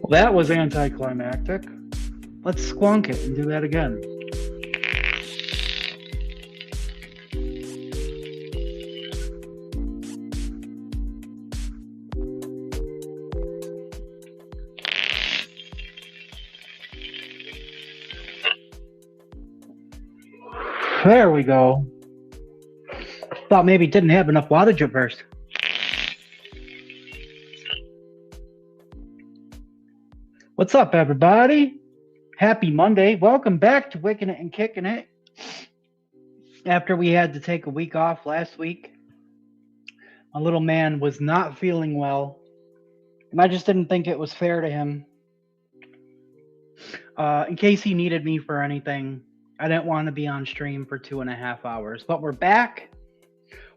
Well, that was anticlimactic. Let's squonk it and do that again. There we go. Thought maybe it didn't have enough wattage at first. What's up, everybody? Happy Monday. Welcome back to Wickin It and Kickin It. After we had to take a week off last week, my little man was not feeling well, and I just didn't think it was fair to him. In case he needed me for anything, I didn't want to be on stream for 2.5 hours, but we're back.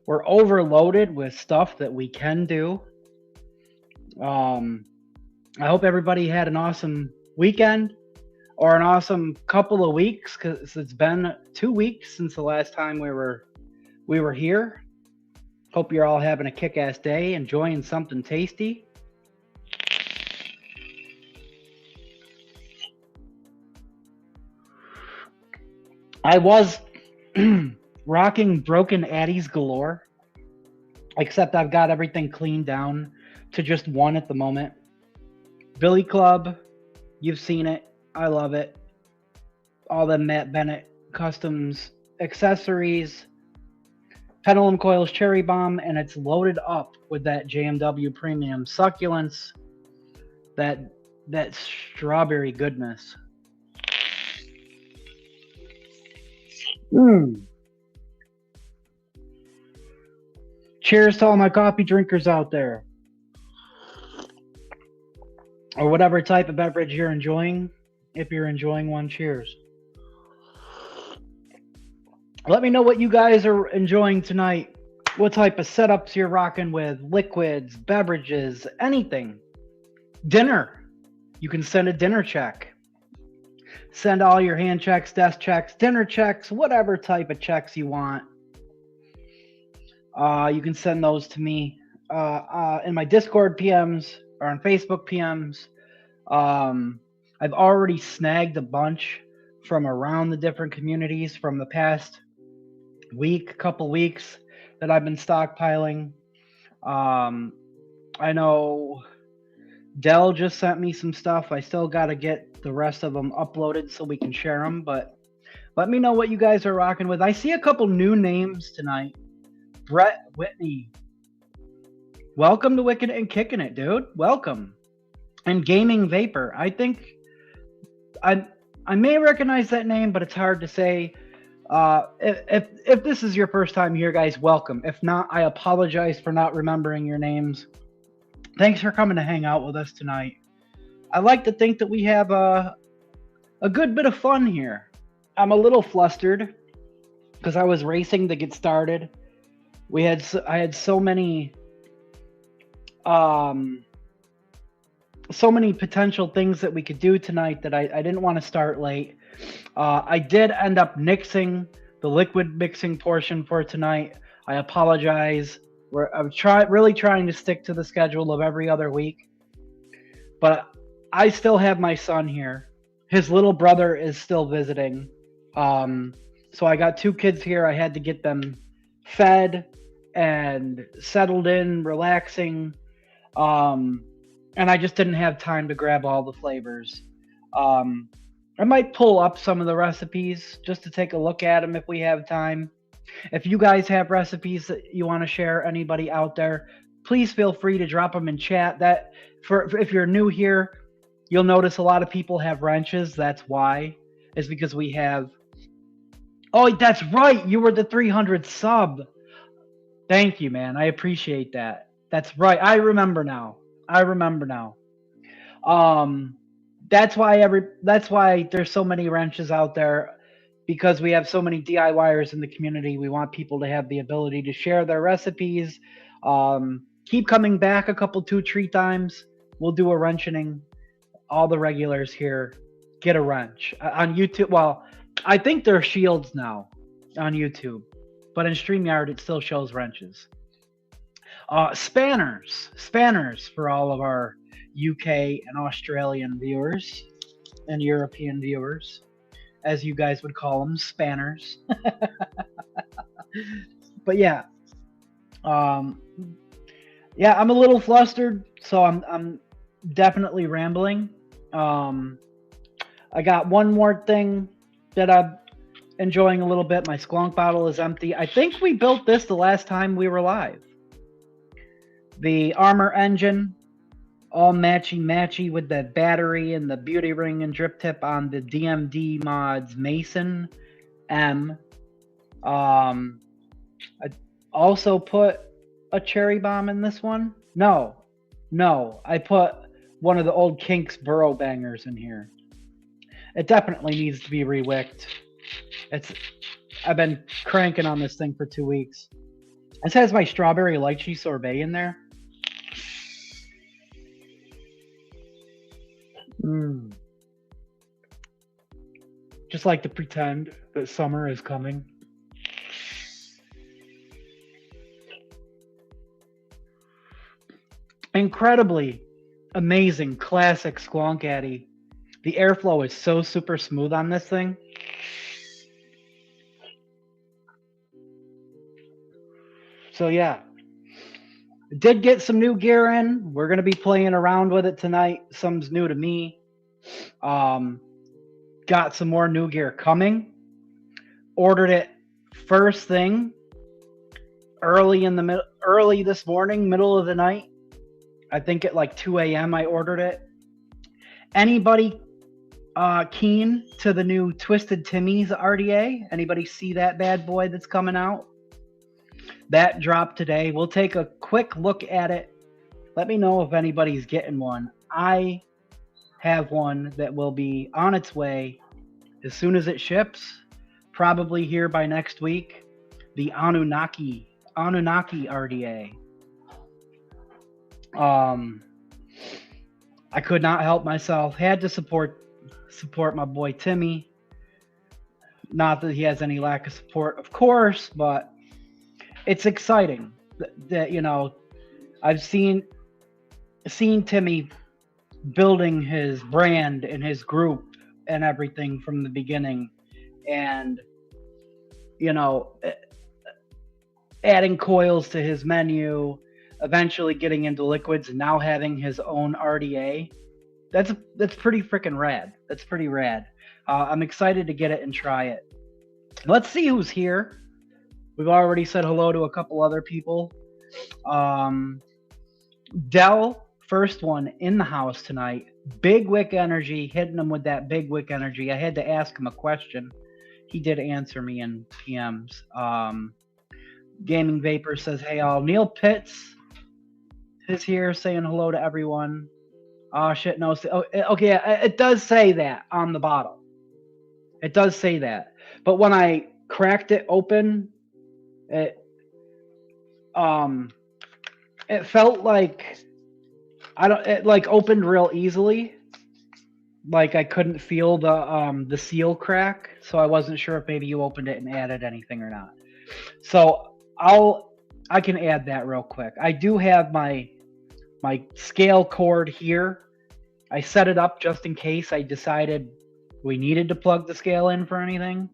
We're overloaded with stuff that we can do. I hope everybody had an awesome weekend or an awesome couple of weeks, because it's been 2 weeks since the last time we were here. Hope you're all having a kick-ass day, enjoying something tasty. I was rocking broken Addies galore, except I've got everything cleaned down to just one at the moment. Billy Club, you've seen it. I love it. All the Matt Bennett customs accessories, pendulum coils, cherry bomb, and it's loaded up with that JMW premium succulents, that strawberry goodness. Cheers to all my coffee drinkers out there, or whatever type of beverage you're enjoying. If you're enjoying one, cheers. Let me know what you guys are enjoying tonight. What type of setups you're rocking with, liquids, beverages, anything. Dinner. You can send a dinner check. Send all your hand checks, desk checks, dinner checks, whatever type of checks you want. You can send those to me in my Discord PMs or on Facebook PMs. I've already snagged a bunch from around the different communities from the past couple weeks that I've been stockpiling. I know Dell just sent me some stuff. I still got to get the rest of them uploaded so we can share them, but let me know what you guys are rocking with. I see a couple new names tonight. Brett Whitney. Welcome to Wickin It and Kickin It, dude. Welcome. And Gaming Vapor. I think I may recognize that name, but it's hard to say. If this is your first time here, guys, welcome. If not, I apologize for not remembering your names. Thanks for coming to hang out with us tonight. I like to think that we have a good bit of fun here. I'm a little flustered because I was racing to get started. I had so many potential things that we could do tonight that I didn't want to start late. I did end up nixing the liquid mixing portion for tonight. I apologize. I'm really trying to stick to the schedule of every other week. But I still have my son here. His little brother is still visiting. So I got 2 kids here. I had to get them fed and settled in, relaxing. And I just didn't have time to grab all the flavors. I might pull up some of the recipes just to take a look at them if we have time. If you guys have recipes that you want to share, anybody out there, please feel free to drop them in chat. If you're new here, you'll notice a lot of people have wrenches. That's why. It's because we have... Oh, that's right. You were the 300 sub. Thank you, man. I appreciate that. That's right. I remember now. That's why there's so many wrenches out there, because we have so many DIYers in the community. We want people to have the ability to share their recipes. Keep coming back a couple 2-3 times. We'll do a wrenching. All the regulars here get a wrench on YouTube. Well, I think they're shields now on YouTube, but in StreamYard it still shows wrenches. Spanners for all of our UK and Australian viewers and European viewers, as you guys would call them, spanners. But yeah, yeah, I'm a little flustered, so I'm definitely rambling. I got one more thing that I'm enjoying a little bit. My squonk bottle is empty. I think we built this the last time we were live. The Armor engine, all matchy with the battery and the beauty ring and drip tip on the DMD Mods Mason M. I also put a cherry bomb in this one. No, I put one of the old Kinks burrow bangers in here. It definitely needs to be rewicked. I've been cranking on this thing for 2 weeks. This has my strawberry lychee sorbet in there. Just like to pretend that summer is coming. Incredibly amazing classic Squonk Addy. The airflow is so super smooth on this thing. So yeah, did get some new gear in. We're going to be playing around with it tonight. Some's new to me. Got some more new gear coming. Ordered it first thing early this morning, middle of the night. I think at like 2 a.m. I ordered it. Anybody keen to the new Twisted Timmy's RDA? Anybody see that bad boy that's coming out? That dropped today. We'll take a quick look at it. Let me know if anybody's getting one. I have one that will be on its way as soon as it ships, probably here by next week. The Anunnaki RDA. I could not help myself. Had to support my boy Timmy. Not that he has any lack of support, of course, but it's exciting that you know, I've seen Timmy building his brand and his group and everything from the beginning, and you know, adding coils to his menu, eventually getting into liquids, and now having his own RDA. That's pretty freaking rad. That's pretty rad. I'm excited to get it and try it. Let's see who's here. We've already said hello to a couple other people. Dell, first one in the house tonight. Big Wick Energy, hitting him with that Big Wick Energy. I had to ask him a question. He did answer me in PMs. Gaming Vapor says, hey all. Neil Pitts is here saying hello to everyone. Oh shit, no. Oh, okay, it does say that on the bottle. It does say that. But when I cracked it open, it felt like it like opened real easily. Like I couldn't feel the seal crack, so I wasn't sure if maybe you opened it and added anything or not. So I can add that real quick. I do have my scale cord here. I set it up just in case I decided we needed to plug the scale in for anything.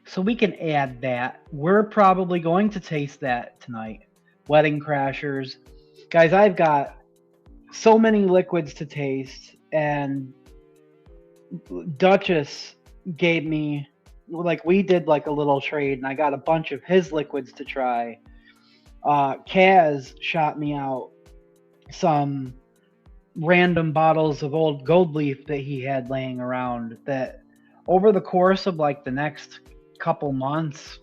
So we can add that. We're probably going to taste that tonight. Wedding Crashers. Guys, I've got so many liquids to taste, and Duchess gave me, like, we did like a little trade, and I got a bunch of his liquids to try. Kaz shot me out some random bottles of old Gold Leaf that he had laying around, that over the course of like the next couple months,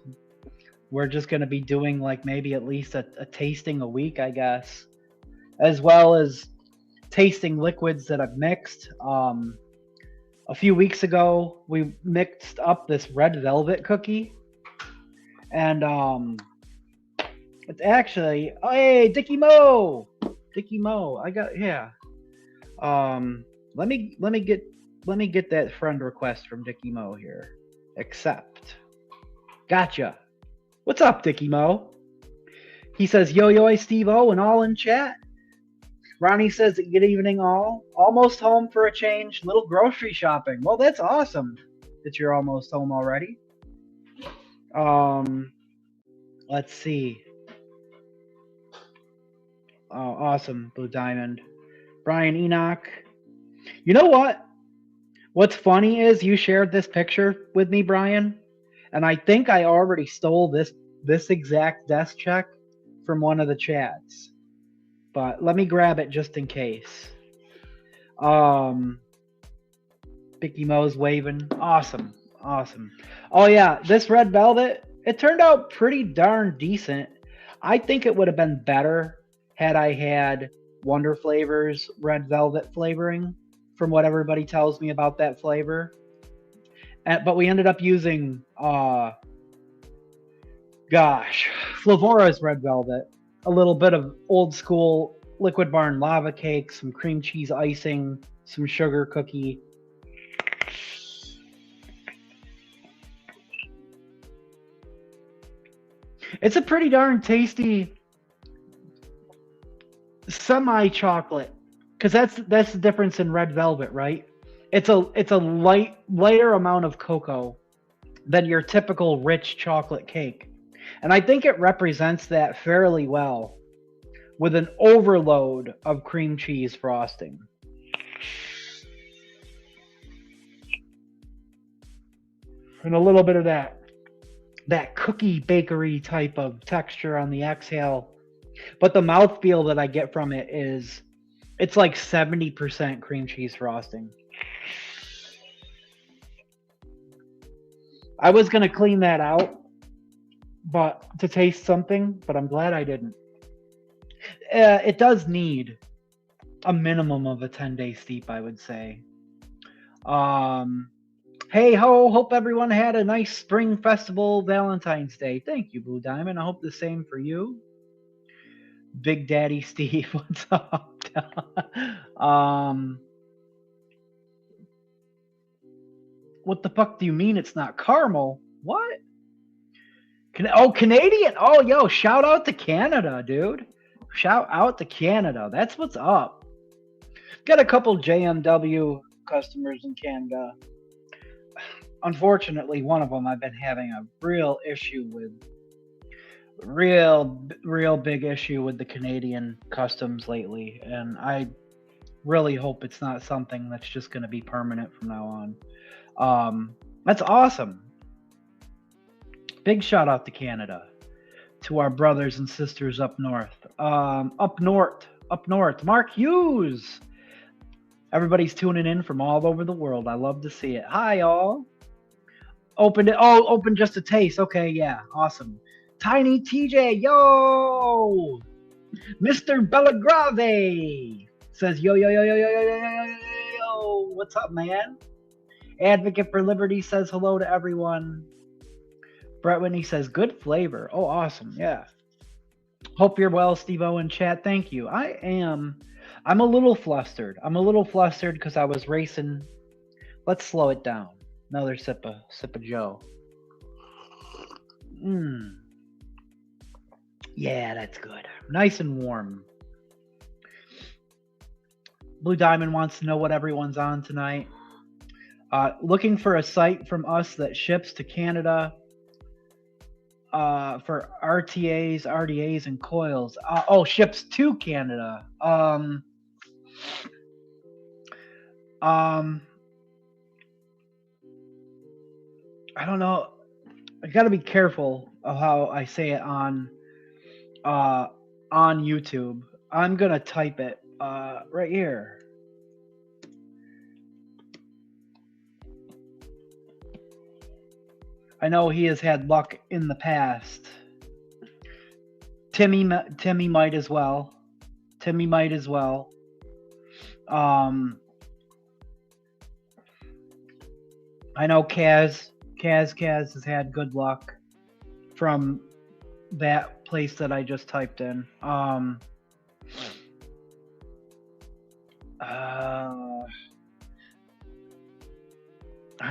we're just going to be doing like maybe at least a tasting a week, I guess, as well as tasting liquids that I've mixed. A few weeks ago, we mixed up this red velvet cookie, and it's actually, oh, hey, Dickie Mo, I got, yeah. Let me get that friend request from Dickie Mo here. Accept. Gotcha. What's up, Dickie Mo? He says, yo, Steve-O, and all in chat. Ronnie says, good evening all. Almost home for a change. Little grocery shopping. Well, that's awesome that you're almost home already. Um, let's see. Oh, awesome, Blue Diamond. Brian Enoch. You know what? What's funny is you shared this picture with me, Brian, and I think I already stole this exact desk check from one of the chats. But let me grab it just in case. Bicky Mo's waving. Awesome. Awesome. Oh yeah, this red velvet, it turned out pretty darn decent. I think it would have been better had I had Wonder Flavors red velvet flavoring, from what everybody tells me about that flavor. But we ended up using Flavora's red velvet, a little bit of old school Liquid Barn lava cake, some cream cheese icing, some sugar cookie. It's a pretty darn tasty semi-chocolate, because that's the difference in red velvet, right? It's a lighter amount of cocoa than your typical rich chocolate cake, and I think it represents that fairly well, with an overload of cream cheese frosting. And a little bit of that cookie bakery type of texture on the exhale. But the mouthfeel that I get from it is, it's like 70% cream cheese frosting. I was going to clean that out but to taste something, but I'm glad I didn't. It does need a minimum of a 10-day steep, I would say. Hey ho, hope everyone had a nice spring festival Valentine's Day. Thank you, Blue Diamond. I hope the same for you. Big Daddy Steve, what's up? What the fuck do you mean it's not caramel? What? Canadian. Oh, yo, shout out to Canada, dude. Shout out to Canada. That's what's up. Got a couple JMW customers in Canada. Unfortunately, one of them I've been having a real big issue with the Canadian customs lately, and I really hope it's not something that's just going to be permanent from now on. That's awesome. Big shout out to Canada, to our brothers and sisters up north. Up north. Mark Hughes. Everybody's tuning in from all over the world. I love to see it. Hi, y'all. Open just a taste. Okay, yeah, awesome. Tiny TJ, yo! Mr. Bellagrave says, yo. What's up, man? Advocate for Liberty says hello to everyone. Brett Whitney says, good flavor. Oh, awesome, yeah. Hope you're well, Steve-O in chat. Thank you. I'm a little flustered. Because I was racing. Let's slow it down. Another sip of Joe. Yeah, that's good. Nice and warm. Blue Diamond wants to know what everyone's on tonight. Looking for a site from us that ships to Canada for RTAs, RDAs, and coils. Ships to Canada. I don't know. I gotta be careful of how I say it on YouTube. I'm gonna type it right here. I know he has had luck in the past. Timmy might as well. I know Kaz has had good luck from that place that I just typed in. I'm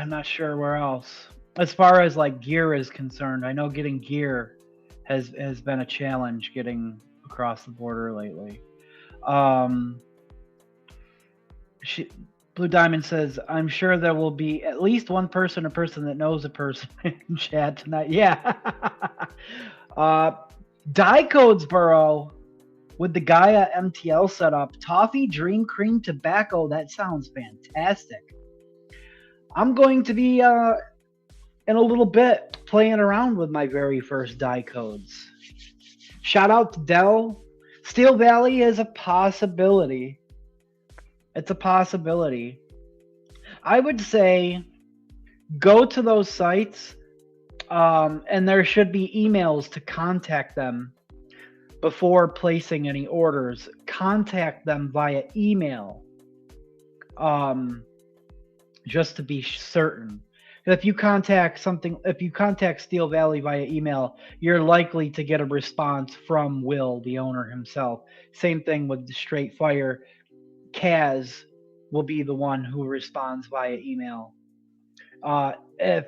not sure where else. As far as like gear is concerned, I know getting gear has been a challenge getting across the border lately. Um, she, Blue Diamond says, "I'm sure there will be at least one person, a person that knows a person in chat tonight." Yeah. Die Codesboro with the Gaia MTL setup, toffee, dream cream, tobacco. That sounds fantastic. I'm going to be in a little bit playing around with my very first die codes. Shout out to Dell. Steel Valley is a possibility. It's a possibility. I would say go to those sites, and there should be emails to contact them before placing any orders. Contact them via email, just to be certain. If you contact Steel Valley via email, you're likely to get a response from Will, the owner himself. Same thing with the Straight Fire. Kaz will be the one who responds via email. If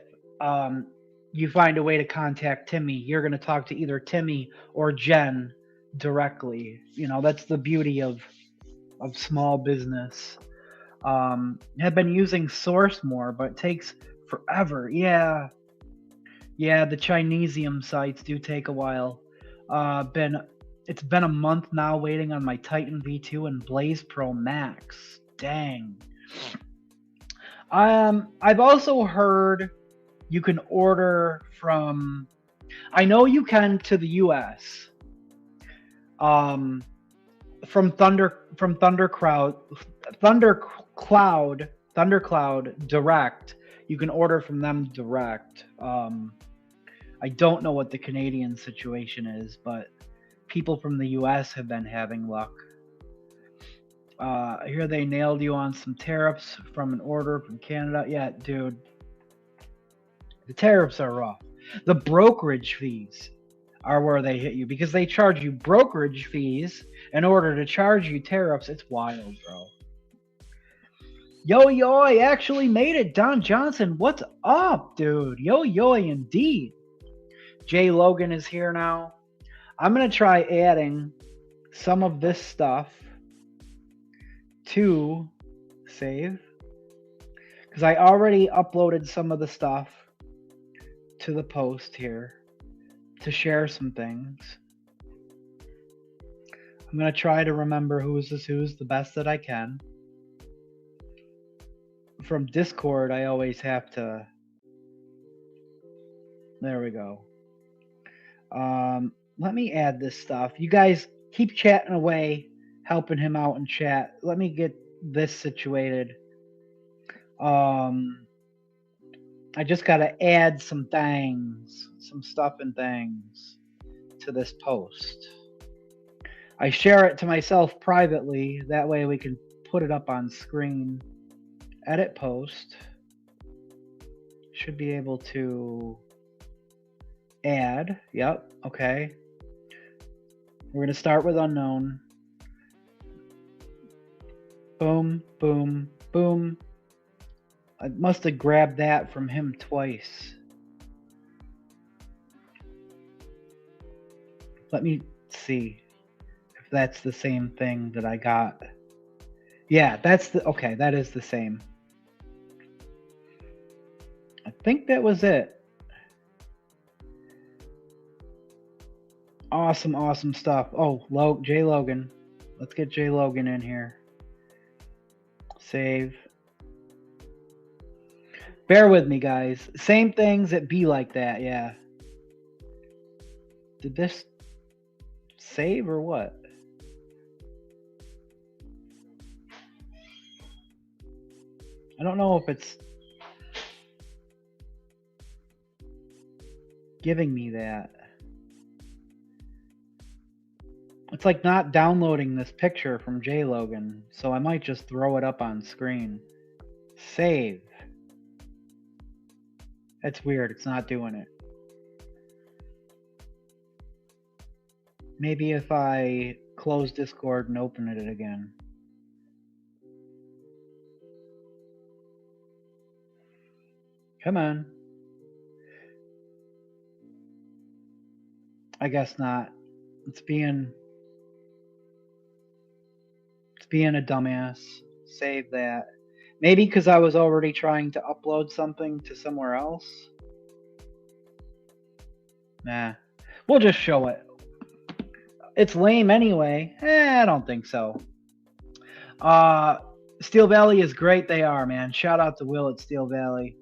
you find a way to contact Timmy, you're going to talk to either Timmy or Jen directly. You know, that's the beauty of small business. Have been using Source more, but it takes forever. Yeah, the Chinesium sites do take a while. It's been a month now waiting on my Titan V2 and Blaze Pro Max. Dang. I've also heard you can order from, I know you can to the US. From Thundercloud direct. You can order from them direct. I don't know what the Canadian situation is, but people from the US have been having luck. I hear they nailed you on some tariffs from an order from Canada. Yeah, dude. The tariffs are rough. The brokerage fees are where they hit you because they charge you brokerage fees in order to charge you tariffs. It's wild, bro. Yo, I actually made it. Don Johnson, what's up, dude? Yo, indeed. Jay Logan is here now. I'm going to try adding some of this stuff to save because I already uploaded some of the stuff to the post here to share some things. I'm going to try to remember who's the best that I can. From Discord, I always have to. There we go. Let me add this stuff. You guys keep chatting away, helping him out in chat. Let me get this situated. I just got to add some stuff and things to this post. I share it to myself privately. That way we can put it up on screen. Edit post. Should be able to add. Yep. Okay. We're going to start with unknown. Boom, boom, boom. I must have grabbed that from him twice. Let me see if that's the same thing that I got. Yeah, okay, that is the same. I think that was it. Awesome stuff. Oh, Jay Logan. Let's get Jay Logan in here. Save. Bear with me, guys. Same things that be like that, yeah. Did this save or what? I don't know if it's giving me that. It's like not downloading this picture from J Logan, so I might just throw it up on screen. Save. That's weird, it's not doing it. Maybe if I close Discord and open it again. Come on. I guess not. It's being... Being a dumbass. Save that. Maybe because I was already trying to upload something to somewhere else. Nah. We'll just show it. It's lame anyway. I don't think so. Steel Valley is great. They are, man. Shout out to Will at Steel Valley.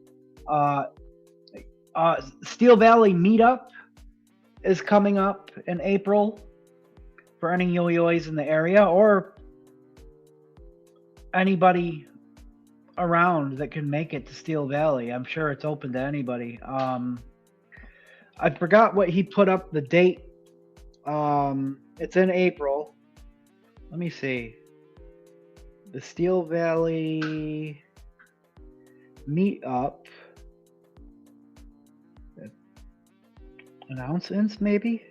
Steel Valley meetup is coming up in April for any yo-yo's in the area or anybody around that can make it to Steel Valley. I'm sure it's open to anybody. I forgot what he put up the date. It's in April. Let me see. The Steel Valley meetup announcements, maybe?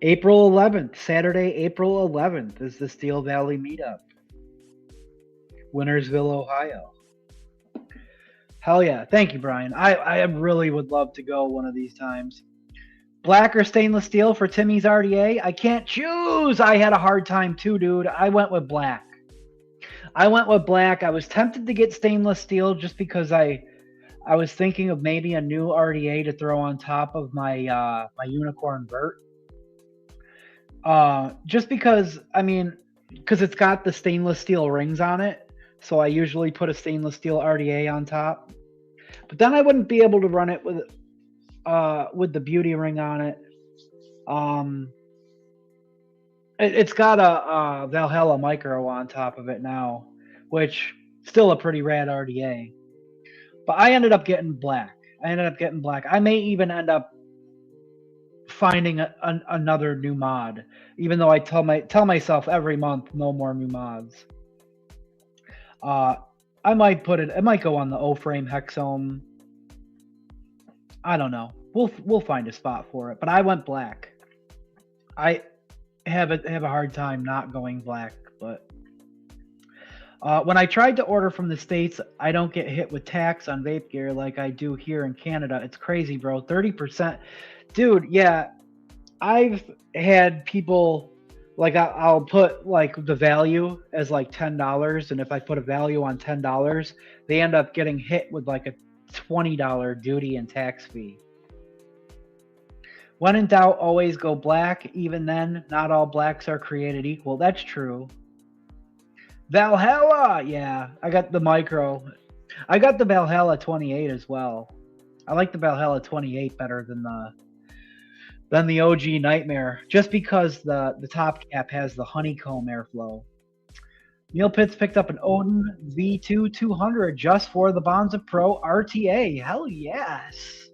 April 11th, Saturday, April 11th is the Steel Valley meetup. Wintersville, Ohio. Hell yeah. Thank you, Brian. I really would love to go one of these times. Black or stainless steel for Timmy's RDA? I can't choose. I had a hard time too, dude. I went with black. I was tempted to get stainless steel just because I was thinking of maybe a new RDA to throw on top of my my unicorn vert. Just because, I mean, because it's got the stainless steel rings on it. So I usually put a stainless steel RDA on top. But then I wouldn't be able to run it with the beauty ring on it. It's got a Valhalla micro on top of it now, which still a pretty rad RDA. But I ended up getting black. I may even end up finding another new mod, even though I tell myself every month no more new mods. I might go on the O-frame Hexome. I don't know. We'll find a spot for it. But I went black. I have a hard time not going black, but when I tried to order from the States, I don't get hit with tax on vape gear like I do here in Canada. It's crazy, bro. 30%. Dude, yeah. I've had people, like, I'll put, like, the value as, like, $10, and if I put a value on $10, they end up getting hit with, like, a $20 duty and tax fee. When in doubt, always go black. Even then, not all blacks are created equal. That's true. Valhalla! Yeah, I got the micro. I got the Valhalla 28 as well. I like the Valhalla 28 better than the OG Nightmare, just because the top cap has the honeycomb airflow. Neil Pitts picked up an Odin V2 200 just for the Bonza Pro RTA. Hell yes!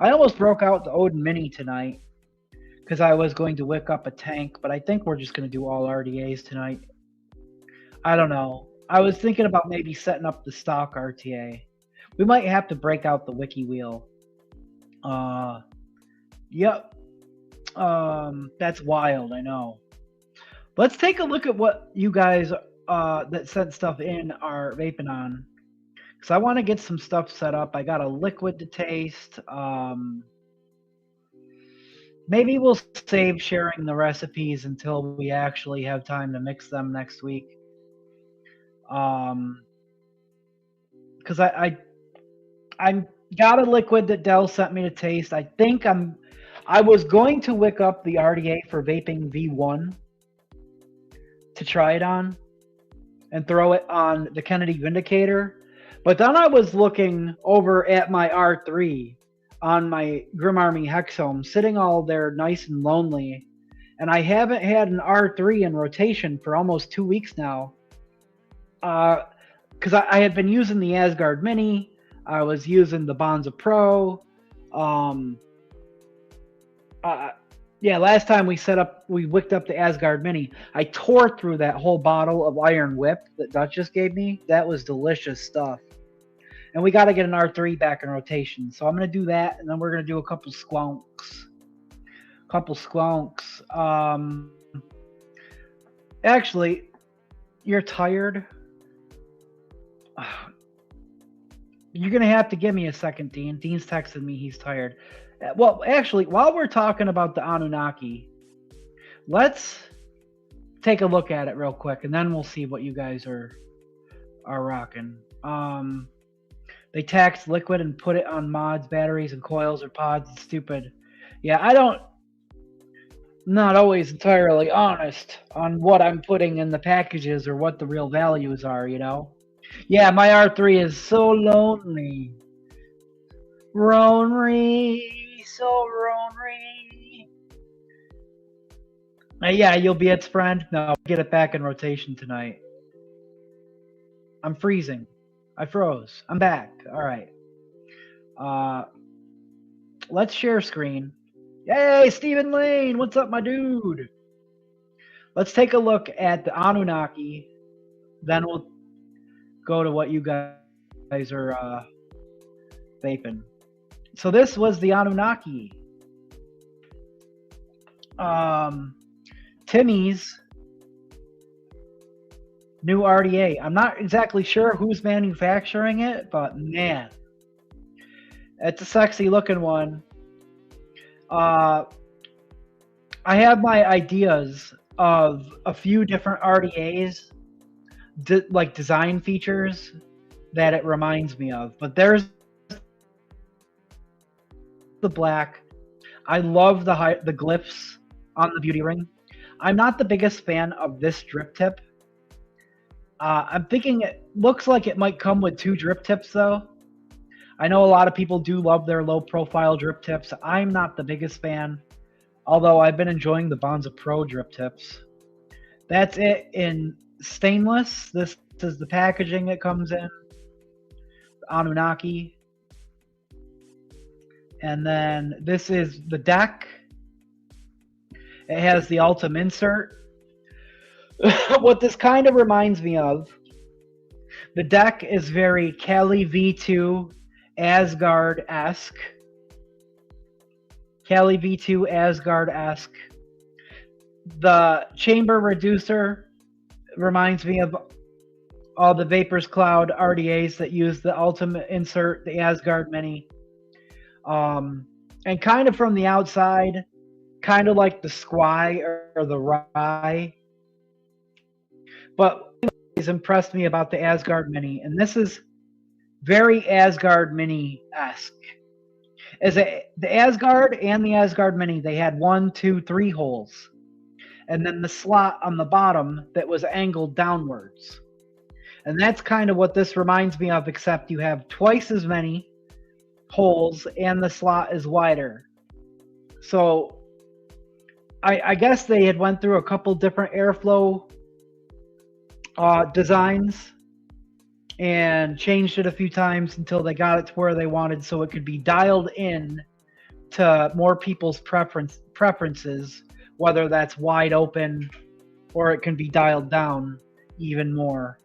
I almost broke out the Odin Mini tonight because I was going to wick up a tank, but I think we're just going to do all RDAs tonight. I don't know. I was thinking about maybe setting up the stock RTA. We might have to break out the wiki wheel. Yep. That's wild, I know. Let's take a look at what you guys that sent stuff in are vaping on. Because I want to get some stuff set up. I got a liquid to taste. Maybe we'll save sharing the recipes until we actually have time to mix them next week. Because I got a liquid that Dell sent me to taste. I was going to wick up the RDA for vaping V1 to try it on and throw it on the Kennedy Vindicator. But then I was looking over at my R3 on my Grim Army Hexome, sitting all there nice and lonely. And I haven't had an R3 in rotation for almost 2 weeks now. Because I had been using the Asgard Mini. I was using the Bonza Pro. Yeah, last time we wicked up the Asgard Mini. I tore through that whole bottle of Iron Whip that Dutch just gave me. That was delicious stuff. And we got to get an R3 back in rotation. So I'm going to do that, and then we're going to do a couple squonks. Actually, you're tired? You're going to have to give me a second, Dean. Dean's texted me he's tired. Well, actually, while we're talking about the Anunnaki, let's take a look at it real quick, and then we'll see what you guys are rocking. They tax liquid and put it on mods, batteries, and coils or pods. It's stupid. Yeah, not always entirely honest on what I'm putting in the packages or what the real values are, you know? Yeah, my R3 is so lonely. Lonely, so lonely. Yeah, you'll be its friend? No, get it back in rotation tonight. I'm freezing. I froze. I'm back. All right. Let's share screen. Hey, Stephen Lane, what's up, my dude? Let's take a look at the Anunnaki. Then we'll go to what you guys are vaping. So this was the Anunnaki. Timmy's new RDA. I'm not exactly sure who's manufacturing it, but man, it's a sexy looking one. I have my ideas of a few different RDAs, like design features that it reminds me of. But there's the black. I love the glyphs on the beauty ring. I'm not the biggest fan of this drip tip. I'm thinking it looks like it might come with 2 drip tips though. I know a lot of people do love their low profile drip tips. I'm not the biggest fan, although I've been enjoying the Bonza Pro drip tips. That's it in stainless. This is the packaging it comes in. Anunnaki. And then this is the deck. It has the Ultim insert. What this kind of reminds me of, the deck is very Kali V2 Asgard-esque. Kali V2 Asgard-esque. The chamber reducer reminds me of all the Vapors Cloud RDAs that use the Ultim insert, the Asgard Mini. And kind of from the outside, kind of like the Squai or the Rye. But what has impressed me about the Asgard Mini, and this is very Asgard Mini-esque, is that the Asgard and the Asgard Mini, they had 1, 2, 3 holes. And then the slot on the bottom that was angled downwards. And that's kind of what this reminds me of, except you have twice as many holes and the slot is wider. So I guess they had went through a couple different airflow designs and changed it a few times until they got it to where they wanted, so it could be dialed in to more people's preferences, whether that's wide open or it can be dialed down even more.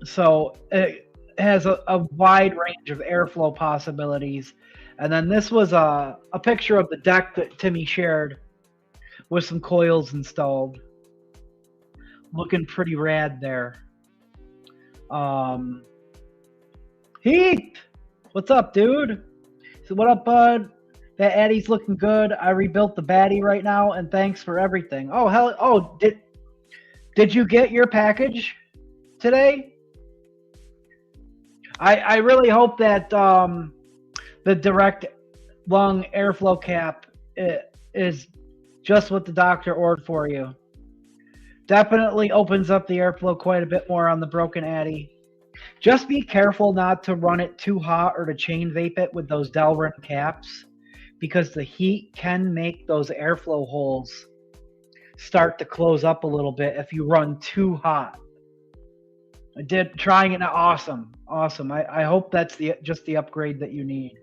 So it has a wide range of airflow possibilities. And then this was a picture of the deck that Timmy shared with some coils installed. Looking pretty rad there. Heath! What's up, dude? So what up, bud? That Addy's looking good. I rebuilt the baddie right now, and thanks for everything. Oh, hell. Oh, did you get your package today? I really hope that the direct lung airflow cap is just what the doctor ordered for you. Definitely opens up the airflow quite a bit more on the broken Addy. Just be careful not to run it too hot or to chain vape it with those Delrin caps, because the heat can make those airflow holes start to close up a little bit if you run too hot. I did trying it. Awesome. I hope that's just the upgrade that you need.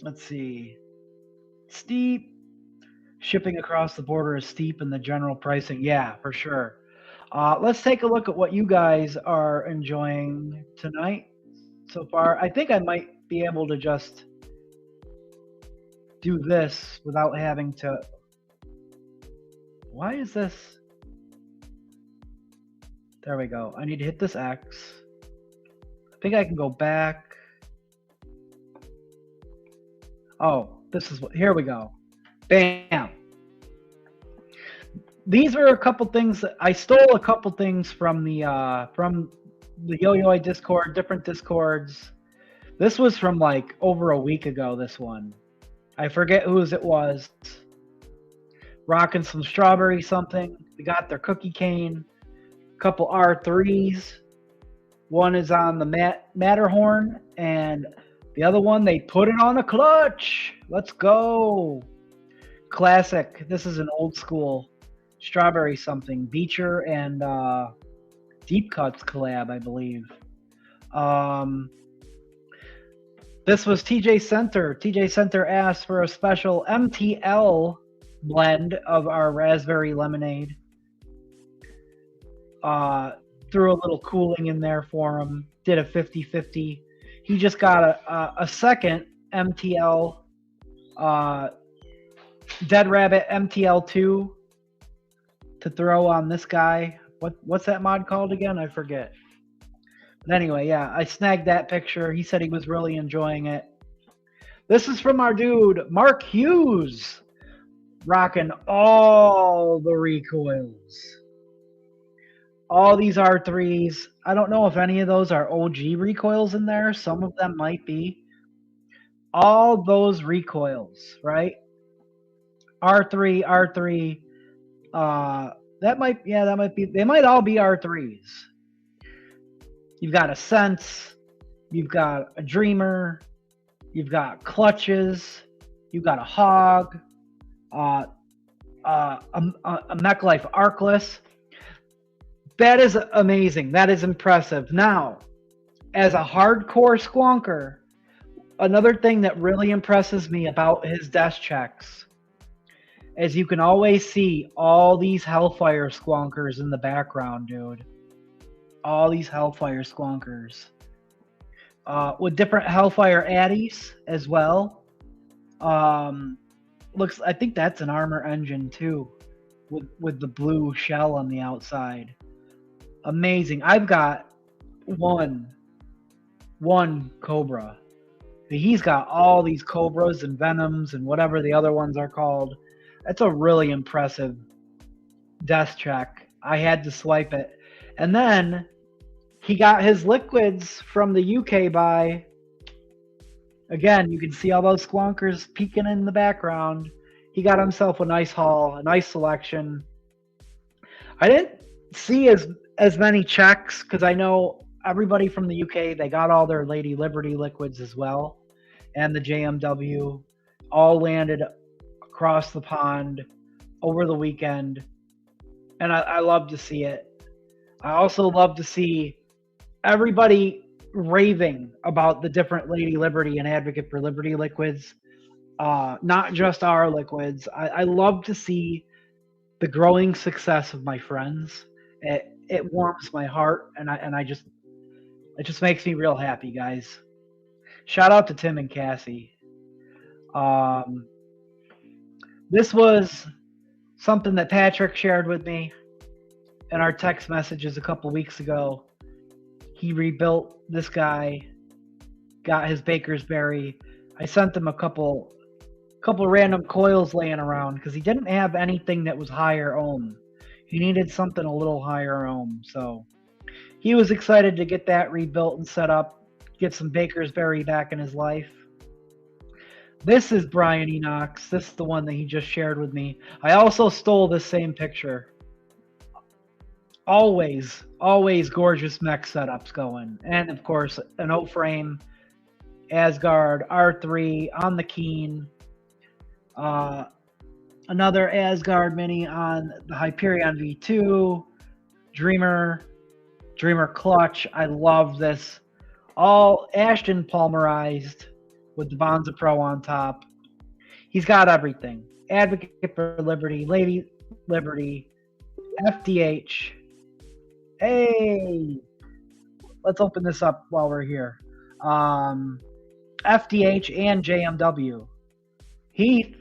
Let's see. Steep. Shipping across the border is steep in the general pricing. Yeah, for sure. Let's take a look at what you guys are enjoying tonight so far. I think I might be able to just do this without having to. Why is this? There we go. I need to hit this X. I think I can go back. Oh, this is what. Here we go. Bam. these are a couple things that I stole a couple things from the Yo-Yo Discord, different Discords. This was from like over a week ago, this one. I forget whose it was. Rocking some strawberry something. We got their cookie cane. Couple R3s. One is on the Matterhorn, and the other one, they put it on a clutch. Let's go. Classic. This is an old school strawberry something. Beecher and Deep Cuts collab, I believe. This was TJ Center. TJ Center asked for a special MTL blend of our raspberry lemonade. Threw a little cooling in there for him. Did a 50-50. He just got a second MTL Dead Rabbit MTL2 to throw on this guy. What's that mod called again? I forget. But anyway, yeah, I snagged that picture. He said he was really enjoying it. This is from our dude, Mark Hughes. Rocking all the recoils. All these R3s. I don't know if any of those are OG recoils in there. Some of them might be. All those recoils, right? R3. That might be. They might all be R3s. You've got a Sense. You've got a Dreamer. You've got Clutches. You've got a Hog. A Mech Life Arcless. That is amazing. That is impressive. Now, as a hardcore squonker, another thing that really impresses me about his desk checks is you can always see all these Hellfire squonkers in the background, dude. All these Hellfire squonkers. With different Hellfire addies as well. I think that's an armor engine too. With the blue shell on the outside. Amazing. I've got one Cobra. He's got all these Cobras and Venoms and whatever the other ones are called. That's a really impressive desk check. I had to swipe it. And then he got his liquids from the UK buy. Again, you can see all those squonkers peeking in the background. He got himself a nice haul, a nice selection. I didn't see as many checks because I know everybody from the UK, they got all their Lady Liberty liquids as well, and the JMW all landed across the pond over the weekend, and I love to see it. I also love to see everybody raving about the different Lady Liberty and Advocate for Liberty liquids, not just our liquids. I love to see the growing success of my friends. It warms my heart, and it just makes me real happy, guys. Shout out to Tim and Cassie. This was something that Patrick shared with me in our text messages a couple weeks ago. He rebuilt this guy, got his Bakersberry. I sent him a couple random coils laying around because he didn't have anything that was higher ohm. He needed something a little higher ohm, so he was excited to get that rebuilt and set up, get some Bakersberry back in his life. This is Brian Enox. This is the one that he just shared with me. I also stole this same picture. Always gorgeous mech setups going. And of course, an O-frame, Asgard, R3 on the Keen. Another Asgard mini on the Hyperion V2, Dreamer clutch. I love this. All Ashton Palmerized with the Bonza Pro on top. He's got everything. Advocate for Liberty, Lady Liberty, FDH. Hey, let's open this up while we're here. FDH and JMW. Heath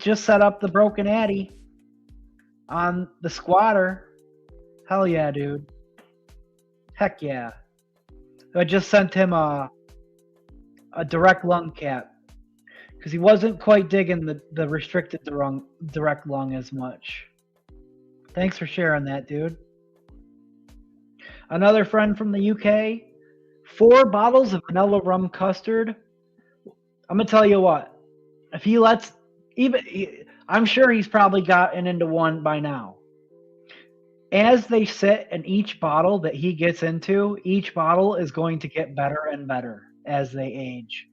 just set up the Broken Addy on the Squatter. Hell yeah, dude. Heck yeah. I just sent him a direct lung cap because he wasn't quite digging the restricted direct lung as much. Thanks for sharing that, dude. Another friend from the UK, 4 bottles of vanilla rum custard. I'm gonna tell you what, if he lets, I'm sure he's probably gotten into one by now. As they sit in each bottle that he gets into, each bottle is going to get better and better as they age.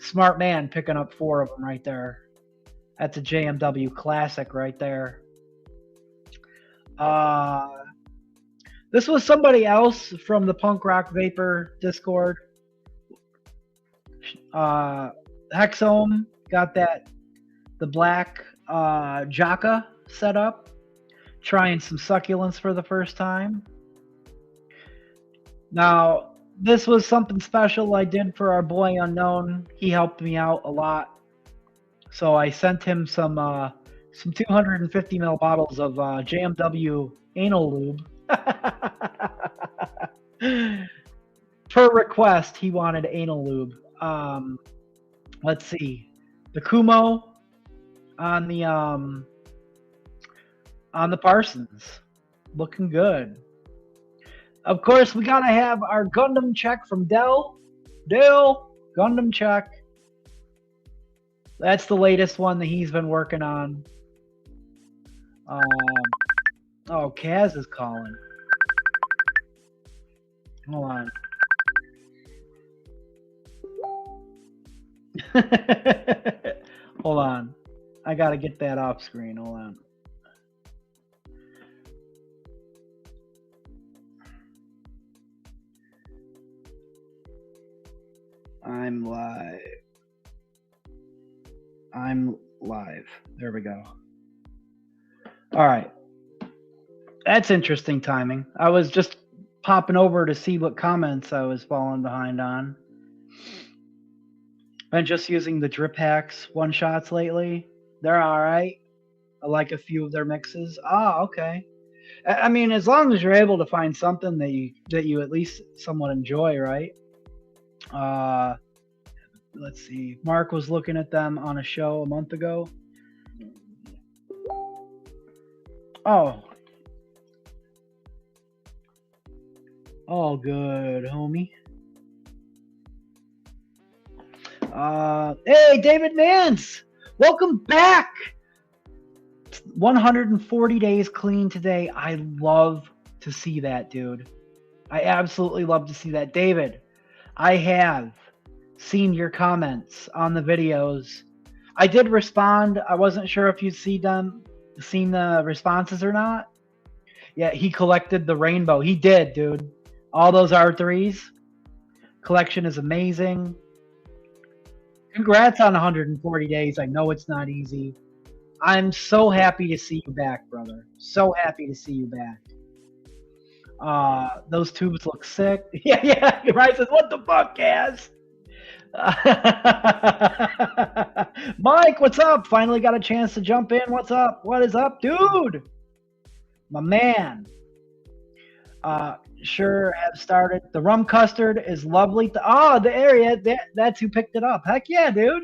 Smart man picking up 4 of them right there. That's a JMW classic right there. This was somebody else from the Punk Rock Vapor Discord. Hexome got the black Jaka set up. Trying some succulents for the first time. Now, this was something special I did for our boy Unknown. He helped me out a lot. So I sent him some 250 ml bottles of JMW anal lube. Per request, he wanted anal lube. Let's see. The Kumo on the Parsons. Looking good. Of course, we gotta have our Gundam check from Dell. Dell, Gundam check. That's the latest one that he's been working on. Oh, Kaz is calling. Hold on. Hold on. I gotta get that off screen. Hold on. I'm live. I'm live. There we go. All right. That's interesting timing. I was just popping over to see what comments I was falling behind on. Been just using the Drip Hacks one-shots lately. They're all right. I like a few of their mixes. Ah, okay. I mean, as long as you're able to find something that you at least somewhat enjoy, right? Let's see. Mark was looking at them on a show a month ago. Oh. Oh, good, homie. Hey, David Nance! Welcome back! 140 days clean today. I love to see that, dude. I absolutely love to see that. David, I have seen your comments on the videos. I did respond. I wasn't sure if you'd seen the responses or not. Yeah, he collected the rainbow. He did, dude. All those R3s. Collection is amazing. Congrats on 140 days. I know it's not easy. I'm so happy to see you back, brother. So happy to see you back. Those tubes look sick. Yeah. Right says, what the fuck, Kaz? Mike, what's up? Finally got a chance to jump in. What's up? What is up, dude? My man. Sure have started. The rum custard is lovely. The area. That's who picked it up. Heck yeah, dude.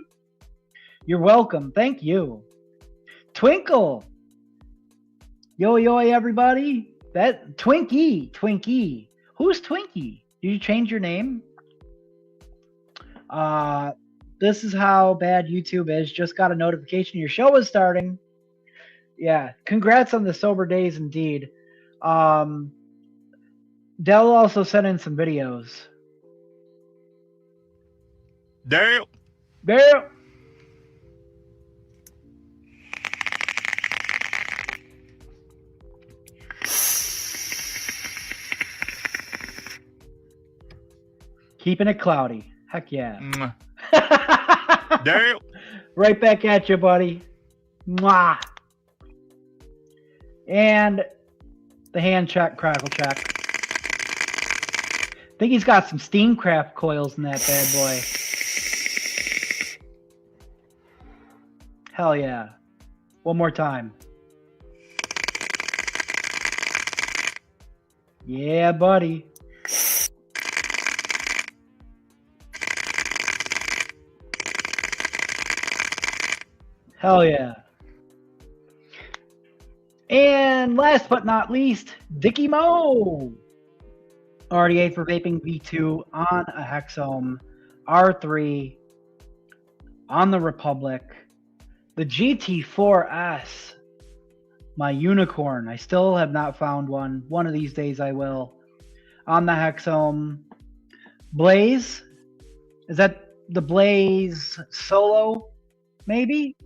You're welcome. Thank you. Twinkle. Yo, everybody. That Twinkie. Who's Twinkie? Did you change your name? This is how bad YouTube is. Just got a notification your show is starting. Yeah, congrats on the sober days indeed. Dell also sent in some videos. Damn. Keeping it cloudy. Heck yeah. Damn. Right back at you, buddy. Mwah. And the hand check, crackle check. I think he's got some Steamcraft coils in that bad boy. Hell yeah. One more time. Yeah, buddy. Hell yeah. And last but not least, Dicky Mo. RDA for vaping V2 on a Hexome, R3 on the Republic, the GT4S, my unicorn. I still have not found one. One of these days I will. On the Hexome, Blaze. Is that the Blaze Solo? Maybe?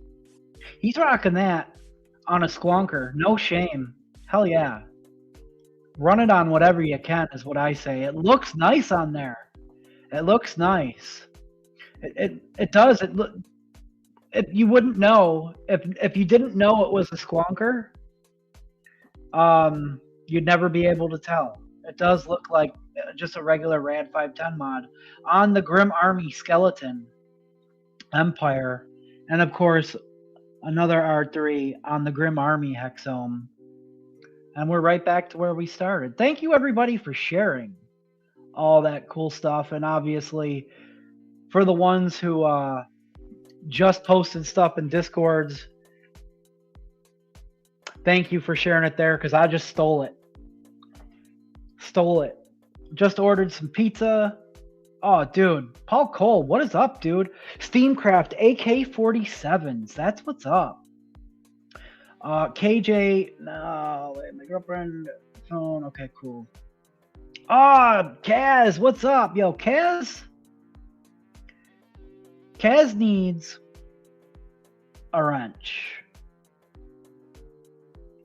He's rocking that on a Squonker. No shame. Hell yeah. Run it on whatever you can is what I say. It looks nice on there. It looks nice. It does. You wouldn't know if you didn't know it was a Squonker. You'd never be able to tell. It does look like just a regular Rad 510 mod on the Grim Army Skeleton Empire, and of course another R3 on the Grim Army Hexome. And we're right back to where we started. Thank you everybody for sharing all that cool stuff, and obviously for the ones who just posted stuff in Discords, thank you for sharing it there, because I just stole it. Just ordered some pizza. Oh, dude. Paul Cole, what is up, dude? Steamcraft AK-47s. That's what's up. KJ. No, wait, my girlfriend phone. Okay, cool. Kaz, what's up? Yo, Kaz? Kaz needs a wrench.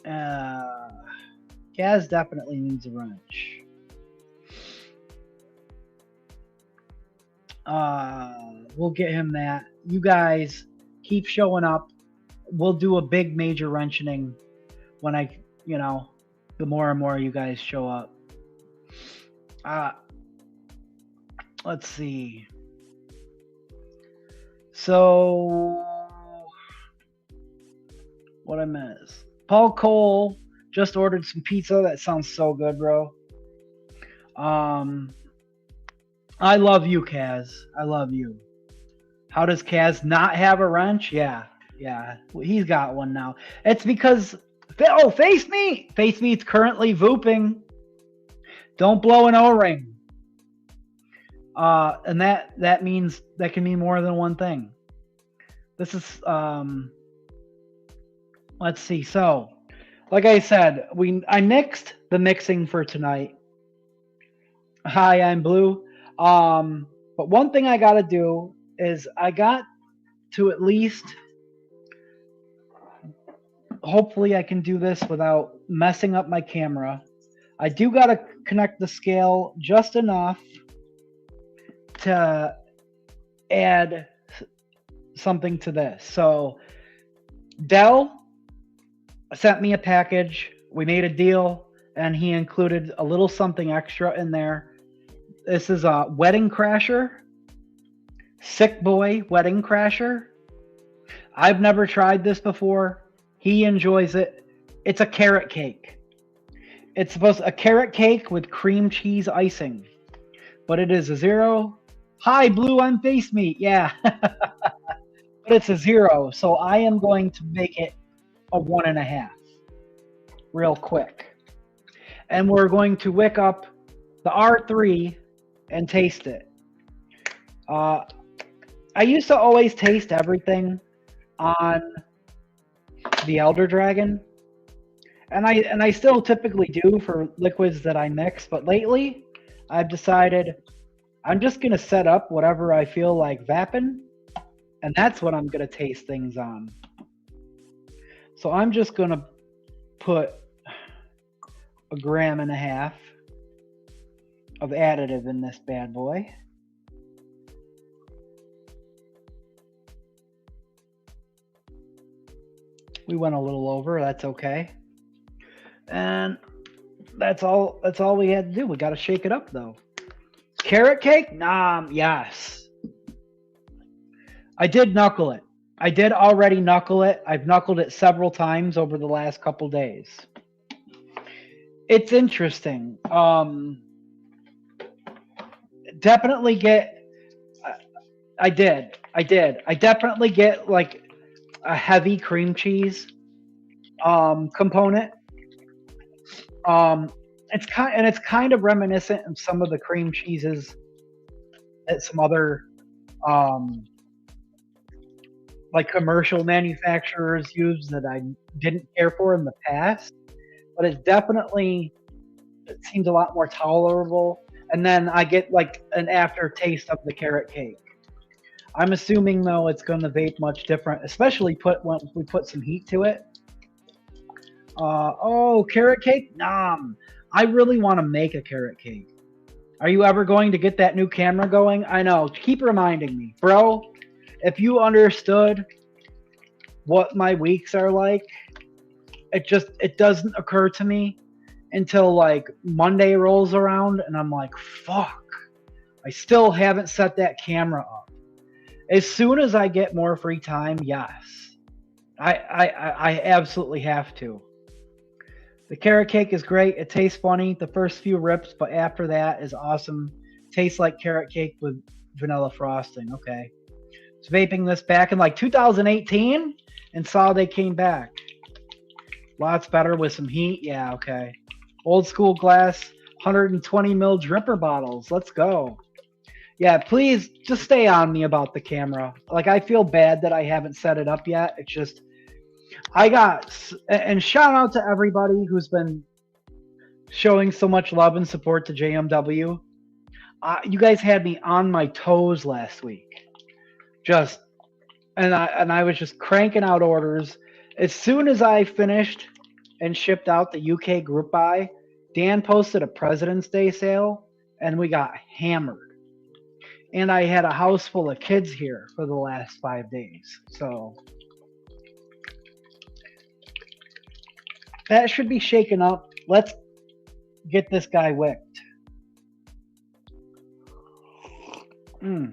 Kaz definitely needs a wrench. We'll get him that. You guys keep showing up. We'll do a big major wrenching when the more and more you guys show up. Let's see. So what I meant is Paul Cole just ordered some pizza. That sounds so good, bro. I love you, Kaz. I love you. How does Kaz not have a wrench? Yeah. He's got one now. It's because Face Meat's currently vooping. Don't blow an O-ring. And that means that can mean more than one thing. This is let's see. So, like I said, I mixed the mixing for tonight. Hi, I'm Blue. But one thing I got to do is I got to at least, hopefully I can do this without messing up my camera. I do got to connect the scale just enough to add something to this. So Dell sent me a package. We made a deal, and he included a little something extra in there. This is a Wedding Crasher. Sick Boy Wedding Crasher. I've never tried this before. He enjoys it. It's a carrot cake. It's a carrot cake with cream cheese icing. But it is a 0. Hi, Blue, I'm Face Meat. Yeah. But it's a 0. So I am going to make it a 1.5. Real quick. And we're going to wick up the R3 and taste it. I used to always taste everything on the Elder Dragon, and I still typically do for liquids that I mix, but lately I've decided I'm just gonna set up whatever I feel like vapping, and that's what I'm gonna taste things on. So I'm just gonna put 1.5 grams of additive in this bad boy. We went a little over, that's okay. And that's all we had to do. We got to shake it up though. Carrot cake? Yes. I did knuckle it. I did already knuckle it. I've knuckled it several times over the last couple days. It's interesting. Definitely get, I did. I definitely get like a heavy cream cheese component. It's kind of reminiscent of some of the cream cheeses that some other um, like commercial manufacturers use that I didn't care for in the past. But it seems a lot more tolerable. And then I get like an aftertaste of the carrot cake. I'm assuming though it's going to vape much different, especially when we put some heat to it. Oh, carrot cake? Nom. I really want to make a carrot cake. Are you ever going to get that new camera going? I know. Keep reminding me. Bro, if you understood what my weeks are like, it doesn't occur to me until like Monday rolls around and I'm like, fuck. I still haven't set that camera up. As soon as I get more free time, yes. I absolutely have to. The carrot cake is great. It tastes funny the first few rips, but after that is awesome. Tastes like carrot cake with vanilla frosting. Okay. Was vaping this back in like 2018 and saw they came back. Lots better with some heat. Yeah, okay. Old school glass, 120 mil dripper bottles. Let's go. Yeah, please just stay on me about the camera. Like, I feel bad that I haven't set it up yet. It's just, and shout out to everybody who's been showing so much love and support to JMW. You guys had me on my toes last week. And I was just cranking out orders. As soon as I finished and shipped out the UK group buy, Dan posted a President's Day sale, and we got hammered. And I had a house full of kids here for the last 5 days. So that should be shaken up. Let's get this guy wicked. The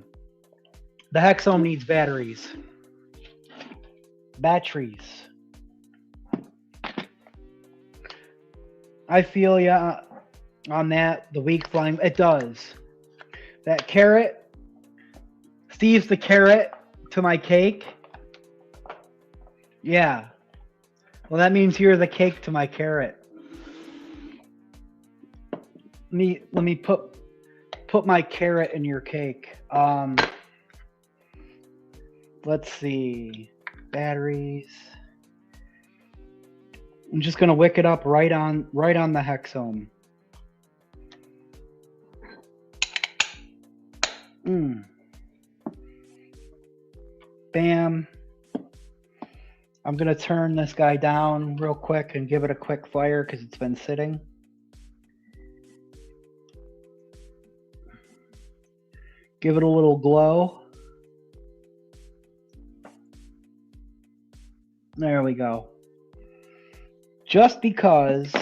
Hexome needs batteries. Batteries. I feel ya on that. The weak flame. It does. That carrot. Steve's the carrot to my cake. Yeah. Well, that means you're the cake to my carrot. Let me put my carrot in your cake. Let's see. Batteries. I'm just gonna wick it up right on the Hexome. Bam. I'm gonna turn this guy down real quick and give it a quick fire because it's been sitting. Give it a little glow. There we go. Just because.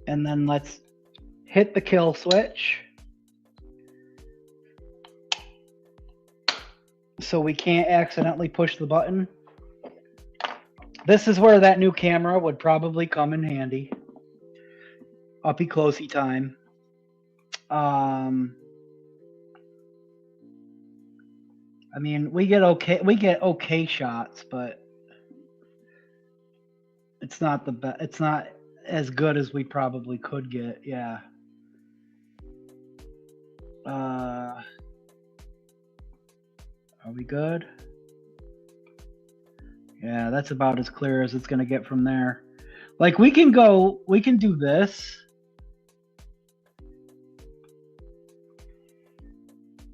And then let's hit the kill switch. So we can't accidentally push the button. This is where that new camera would probably come in handy. Uppy closey time. I mean, we get okay shots, but it's not the best. It's not as good as we probably could get. Yeah. Are we good? Yeah, that's about as clear as it's gonna get from there. Like we can do this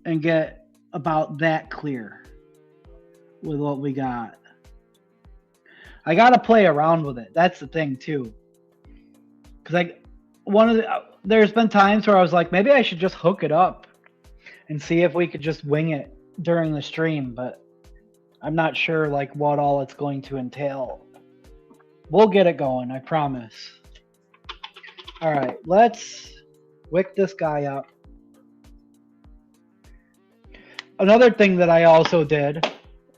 and get about that clear with what we got. I gotta play around with it. That's the thing too. Cause there's been times where I was like, maybe I should just hook it up and see if we could just wing it during the stream, but I'm not sure like what all it's going to entail. We'll get it going, I promise. All right, let's wick this guy up. Another thing that I also did,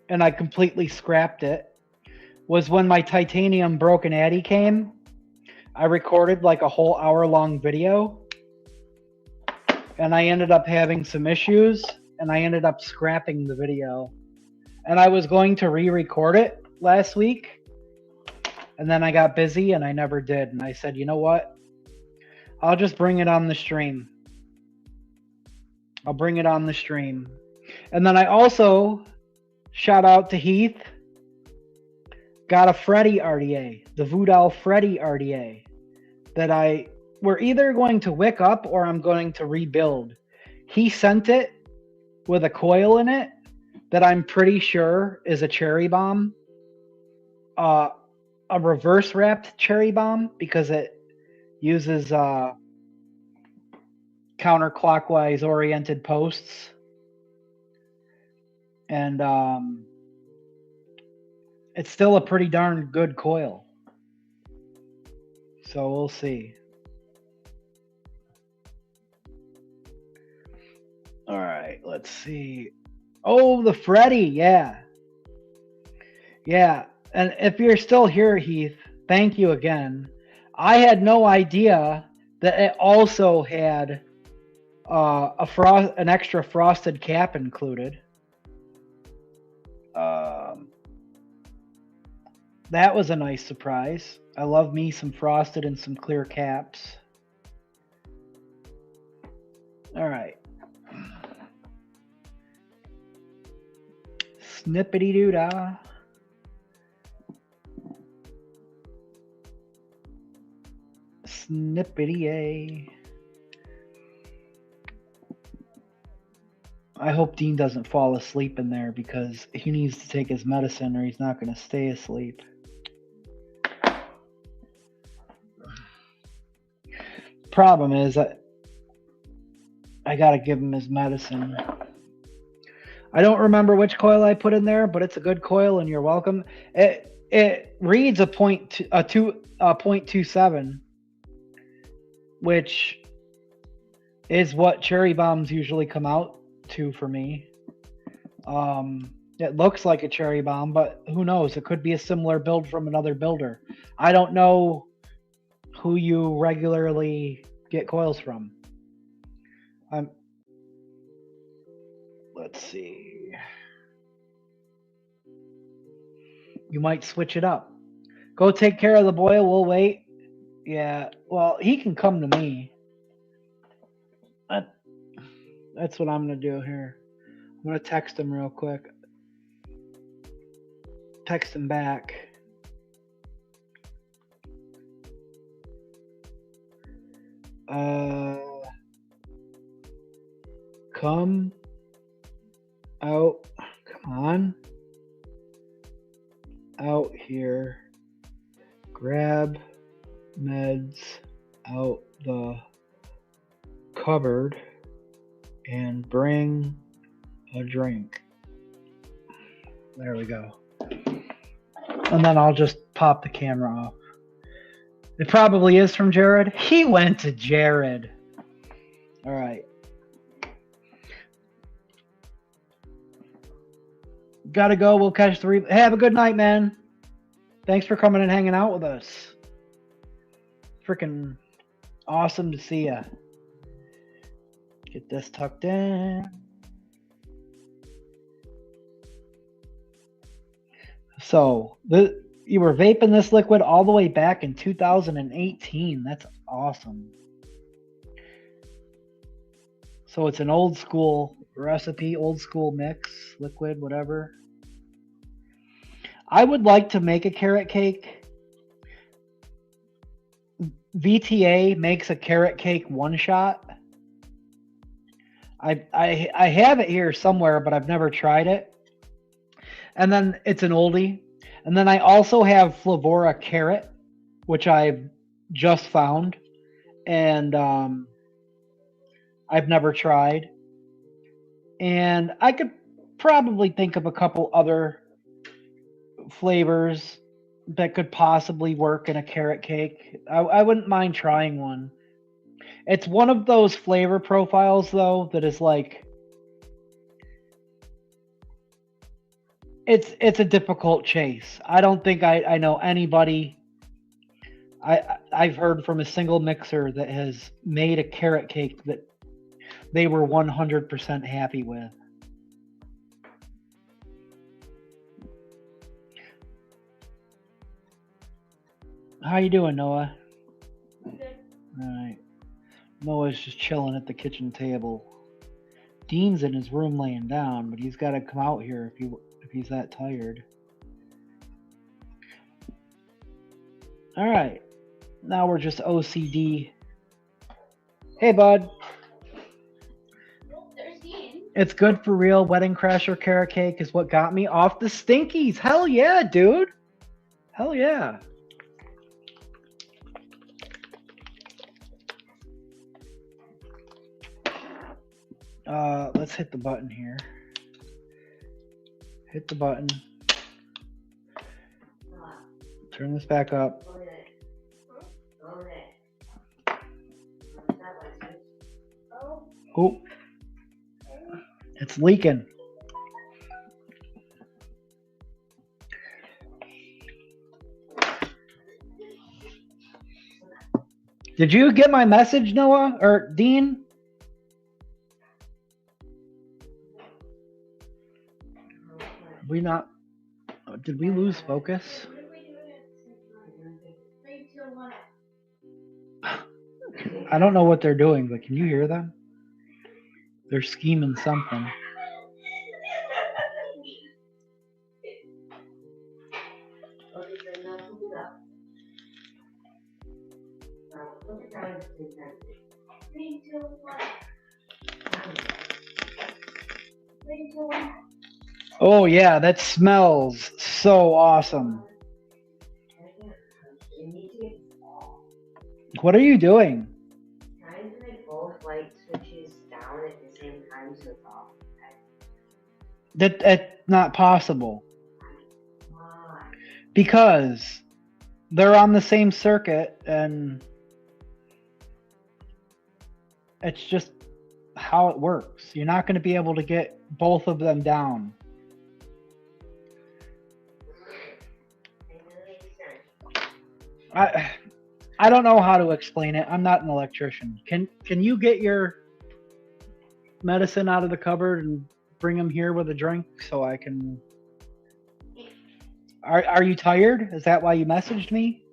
and I completely scrapped it, was when my titanium broken Addy came, I recorded like a whole hour-long video, and I ended up having some issues, and I ended up scrapping the video. And I was going to re-record it, last week, and then I got busy and I never did. And I said, you know what? I'll just bring it on the stream. I'll bring it on the stream. And then I also, shout out to Heath, got a Freddy RDA, the Voodoo Freddy RDA, that we're either going to wick up or I'm going to rebuild. He sent it with a coil in it that I'm pretty sure is a cherry bomb, a reverse wrapped cherry bomb, because it uses counterclockwise oriented posts. And it's still a pretty darn good coil. So we'll see. All right, let's see. Oh, the Freddy, yeah. Yeah, and if you're still here, Heath, thank you again. I had no idea that it also had an extra frosted cap included. That was a nice surprise. I love me some frosted and some clear caps. All right. Snippity doo dah. Snippity a. I hope Dean doesn't fall asleep in there, because he needs to take his medicine or he's not going to stay asleep. Problem is, I got to give him his medicine. I don't remember which coil I put in there, but it's a good coil and you're welcome. It reads a 0.27, which is what cherry bombs usually come out to for me. It looks like a cherry bomb, but who knows? It could be a similar build from another builder. I don't know who you regularly get coils from. Let's see. You might switch it up. Go take care of the boy. We'll wait. Yeah, well, he can come to me. That's what I'm going to do here. I'm going to text him real quick. Text him back. Come out. Come on. Out here. Grab meds out the cupboard and bring a drink. There we go. And then I'll just pop the camera off. It probably is from Jared. He went to Jared. All right. Gotta go. We'll catch the replay. Have a good night, man. Thanks for coming and hanging out with us. Freaking awesome to see ya. Get this tucked in. So, you were vaping this liquid all the way back in 2018. That's awesome. So it's an old school recipe, old school mix, liquid, whatever. I would like to make a carrot cake. VTA makes a carrot cake one shot. I have it here somewhere, but I've never tried it. And then it's an oldie. And then I also have Flavora carrot, which I've just found. And I've never tried. And I could probably think of a couple other flavors that could possibly work in a carrot cake. I wouldn't mind trying one. It's one of those flavor profiles, though, that is like... It's a difficult chase. I don't think I know anybody... I've heard from a single mixer that has made a carrot cake that they were 100% happy with. How you doing, Noah? Good. All right. Noah's just chilling at the kitchen table. Dean's in his room laying down, but he's got to come out here if he's that tired. All right. Now we're just OCD. Hey, bud. Oh, there's Dean. It's good for real. Wedding Crasher carrot cake is what got me off the stinkies. Hell yeah, dude. Hell yeah. Let's hit the button here. Hit the button. Turn this back up. Oh, it's leaking. Did you get my message, Noah or Dean? Did we lose focus? I don't know what they're doing, but can you hear them? They're scheming something. Oh yeah, that smells so awesome. What are you doing? Trying to make both light switches down at the same time so it's off. That's not possible. Why? Because they're on the same circuit and it's just how it works. You're not going to be able to get both of them down. I don't know how to explain it. I'm not an electrician. Can you get your medicine out of the cupboard and bring him here with a drink so I can... Are you tired? Is that why you messaged me?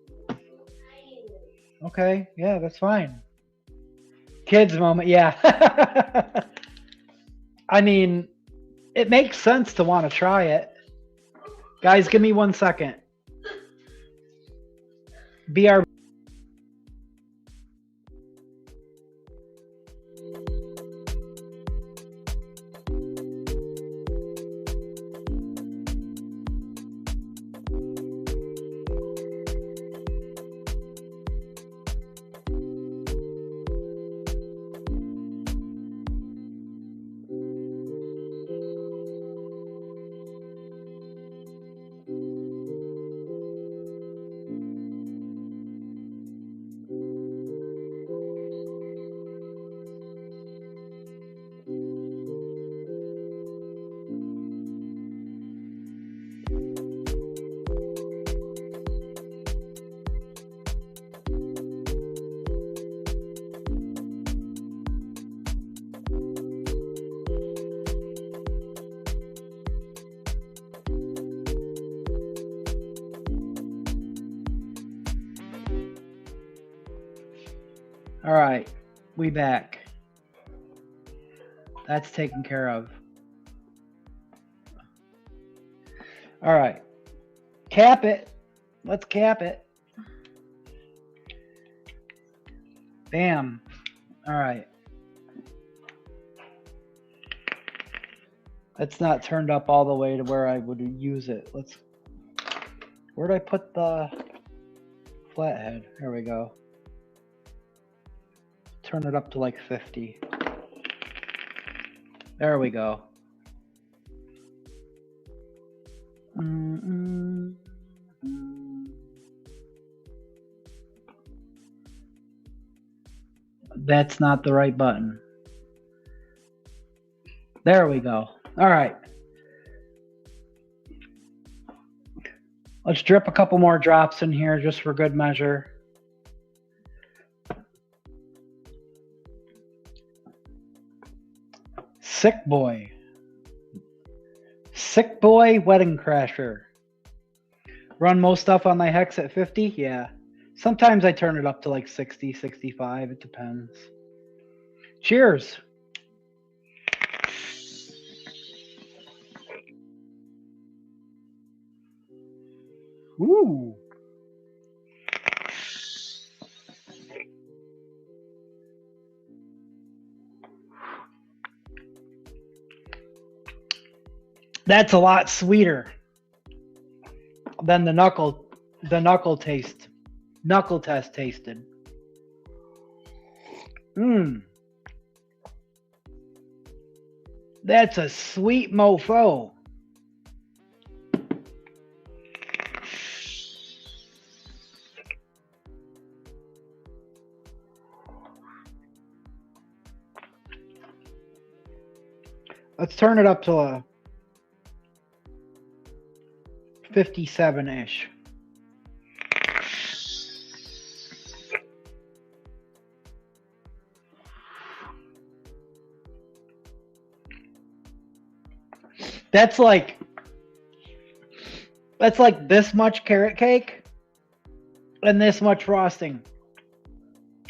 Okay, yeah, that's fine. Kids moment, yeah. I mean, it makes sense to want to try it. Guys, give me 1 second. BR. All right, we back. That's taken care of. All right, cap it. Let's cap it. Bam. All right. It's not turned up all the way to where I would use it. Where'd I put the flathead? There we go. Turn it up to like 50. There we go. That's not the right button. There we go. All right. Let's drip a couple more drops in here just for good measure. Sick boy. Sick boy wedding crasher. Run most stuff on my hex at 50? Yeah. Sometimes I turn it up to like 60, 65. It depends. Cheers. Ooh. That's a lot sweeter than the knuckle test tasted. Mmm. That's a sweet mofo. Let's turn it up to a 57-ish. That's like this much carrot cake and this much frosting.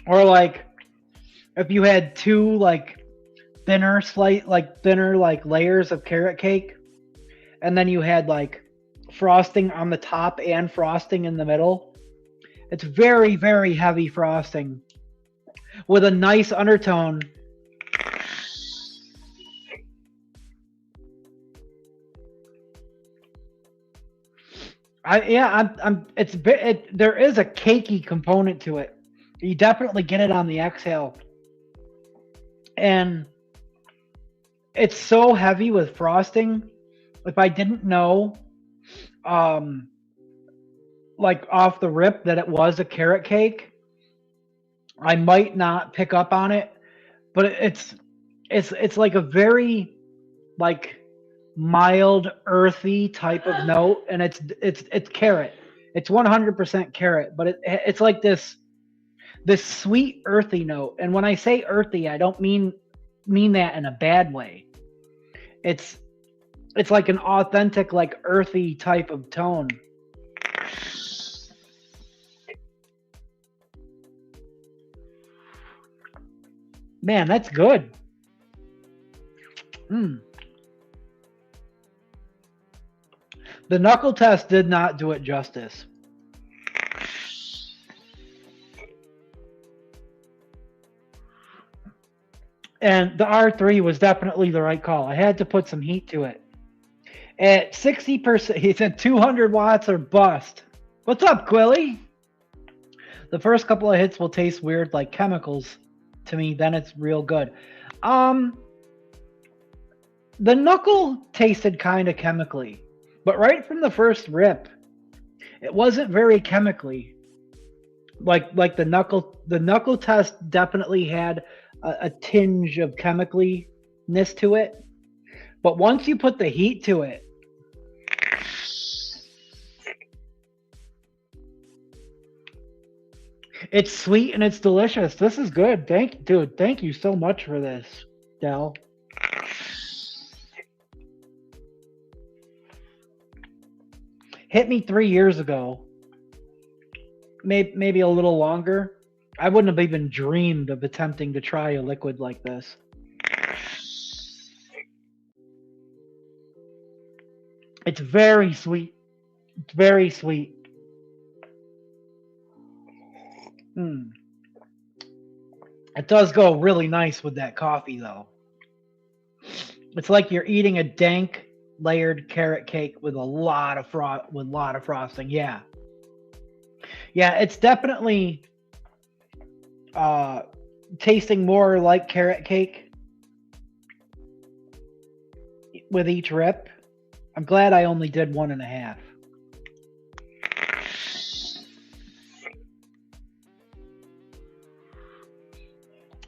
Or like if you had two like thinner layers of carrot cake, and then you had like frosting on the top and frosting in the middle. It's very, very heavy frosting with a nice undertone. There is a cakey component to it. You definitely get it on the exhale. And it's so heavy with frosting. If I didn't know, like off the rip that it was a carrot cake, I might not pick up on it. But it's like a very like mild, earthy type of note, and it's carrot. It's 100% carrot, but it's like this sweet earthy note. And when I say earthy, I don't mean that in a bad way. It's like an authentic, like earthy type of tone. Man, that's good. The knuckle test did not do it justice. And the R3 was definitely the right call. I had to put some heat to it. At 60%, he said 200 watts or bust. What's up, Quilly? The first couple of hits will taste weird like chemicals to me, then it's real good. The knuckle tasted kind of chemically, but right from the first rip, it wasn't very chemically. Like the knuckle test definitely had a tinge of chemicaliness to it, but once you put the heat to it, it's sweet and it's delicious. This is good. Thank you so much for this, Del. Hit me 3 years ago, maybe a little longer. I wouldn't have even dreamed of attempting to try a liquid like this. It's very sweet. It's very sweet. It does go really nice with that coffee, though. It's like you're eating a dank layered carrot cake with a lot of frosting. Yeah, it's definitely tasting more like carrot cake with each rip. I'm glad I only did 1.5.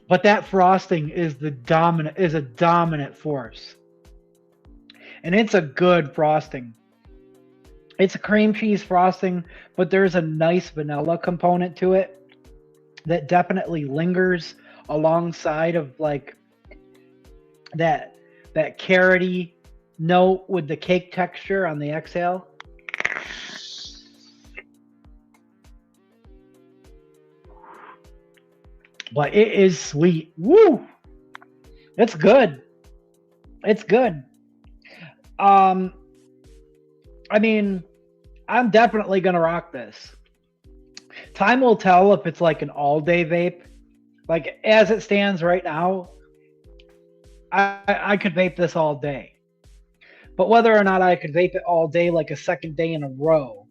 But that frosting is a dominant force. And it's a good frosting. It's a cream cheese frosting, but there's a nice vanilla component to it that definitely lingers alongside of like that carroty note with the cake texture on the exhale. but it is sweet. Woo! It's good. It's good. Um, I mean, I'm definitely gonna rock this. Time will tell if it's like an all-day vape. Like as it stands right now, I could vape this all day. But whether or not I could vape it all day, like a second day in a row,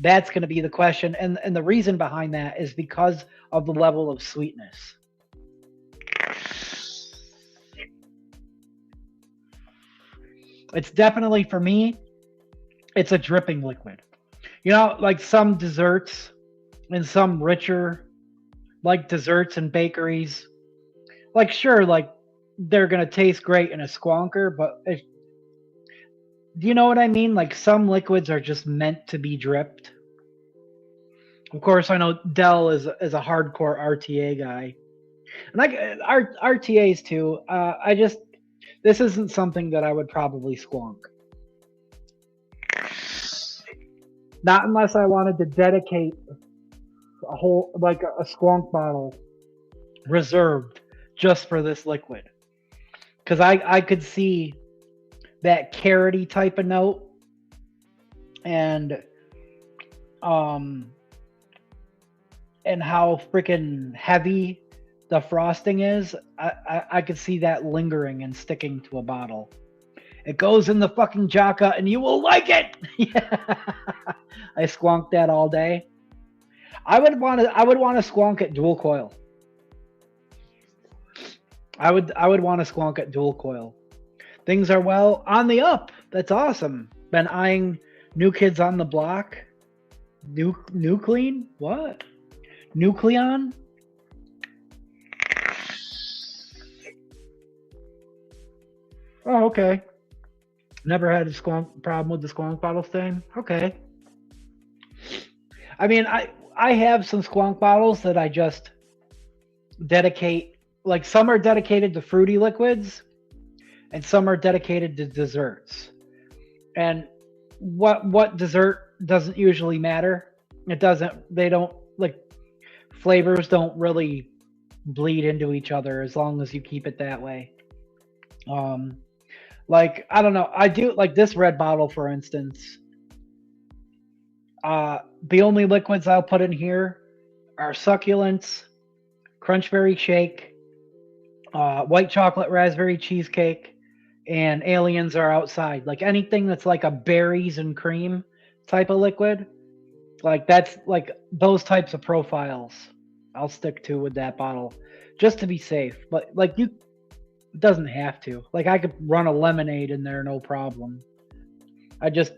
that's going to be the question. And the reason behind that is because of the level of sweetness. It's definitely, for me, it's a dripping liquid. You know, like some desserts and some richer, like desserts and bakeries, like sure, like they're going to taste great in a squonker, but do you know what I mean? Like some liquids are just meant to be dripped. Of course, I know Dell is a hardcore RTA guy, and like RTAs too. I just this isn't something that I would probably squonk. Not unless I wanted to dedicate a whole like a squonk bottle reserved just for this liquid, because I could see that carroty type of note and and how freaking heavy the frosting is. I could see that lingering and sticking to a bottle. It goes in the fucking jaka and you will like it. Yeah. I squonked that all day. I would want to squonk it dual coil. I would want to squonk it dual coil. Things are well on the up. That's awesome. Been eyeing New Kids on the Block. Nuclean? What? Nucleon? Oh, okay. Never had a squonk problem with the squonk bottle stain. Okay. I mean, I have some squonk bottles that I just dedicate. Like some are dedicated to fruity liquids, and some are dedicated to desserts. And what dessert doesn't usually matter. It doesn't. They don't like flavors don't really bleed into each other as long as you keep it that way. Like I don't know. I do like this red bottle, for instance. The only liquids I'll put in here are succulents, crunchberry shake, white chocolate raspberry cheesecake, and aliens are outside. Like anything that's like a berries and cream type of liquid, like that's like those types of profiles I'll stick to with that bottle just to be safe. But like you, it doesn't have to. Like I could run a lemonade in there, no problem. I just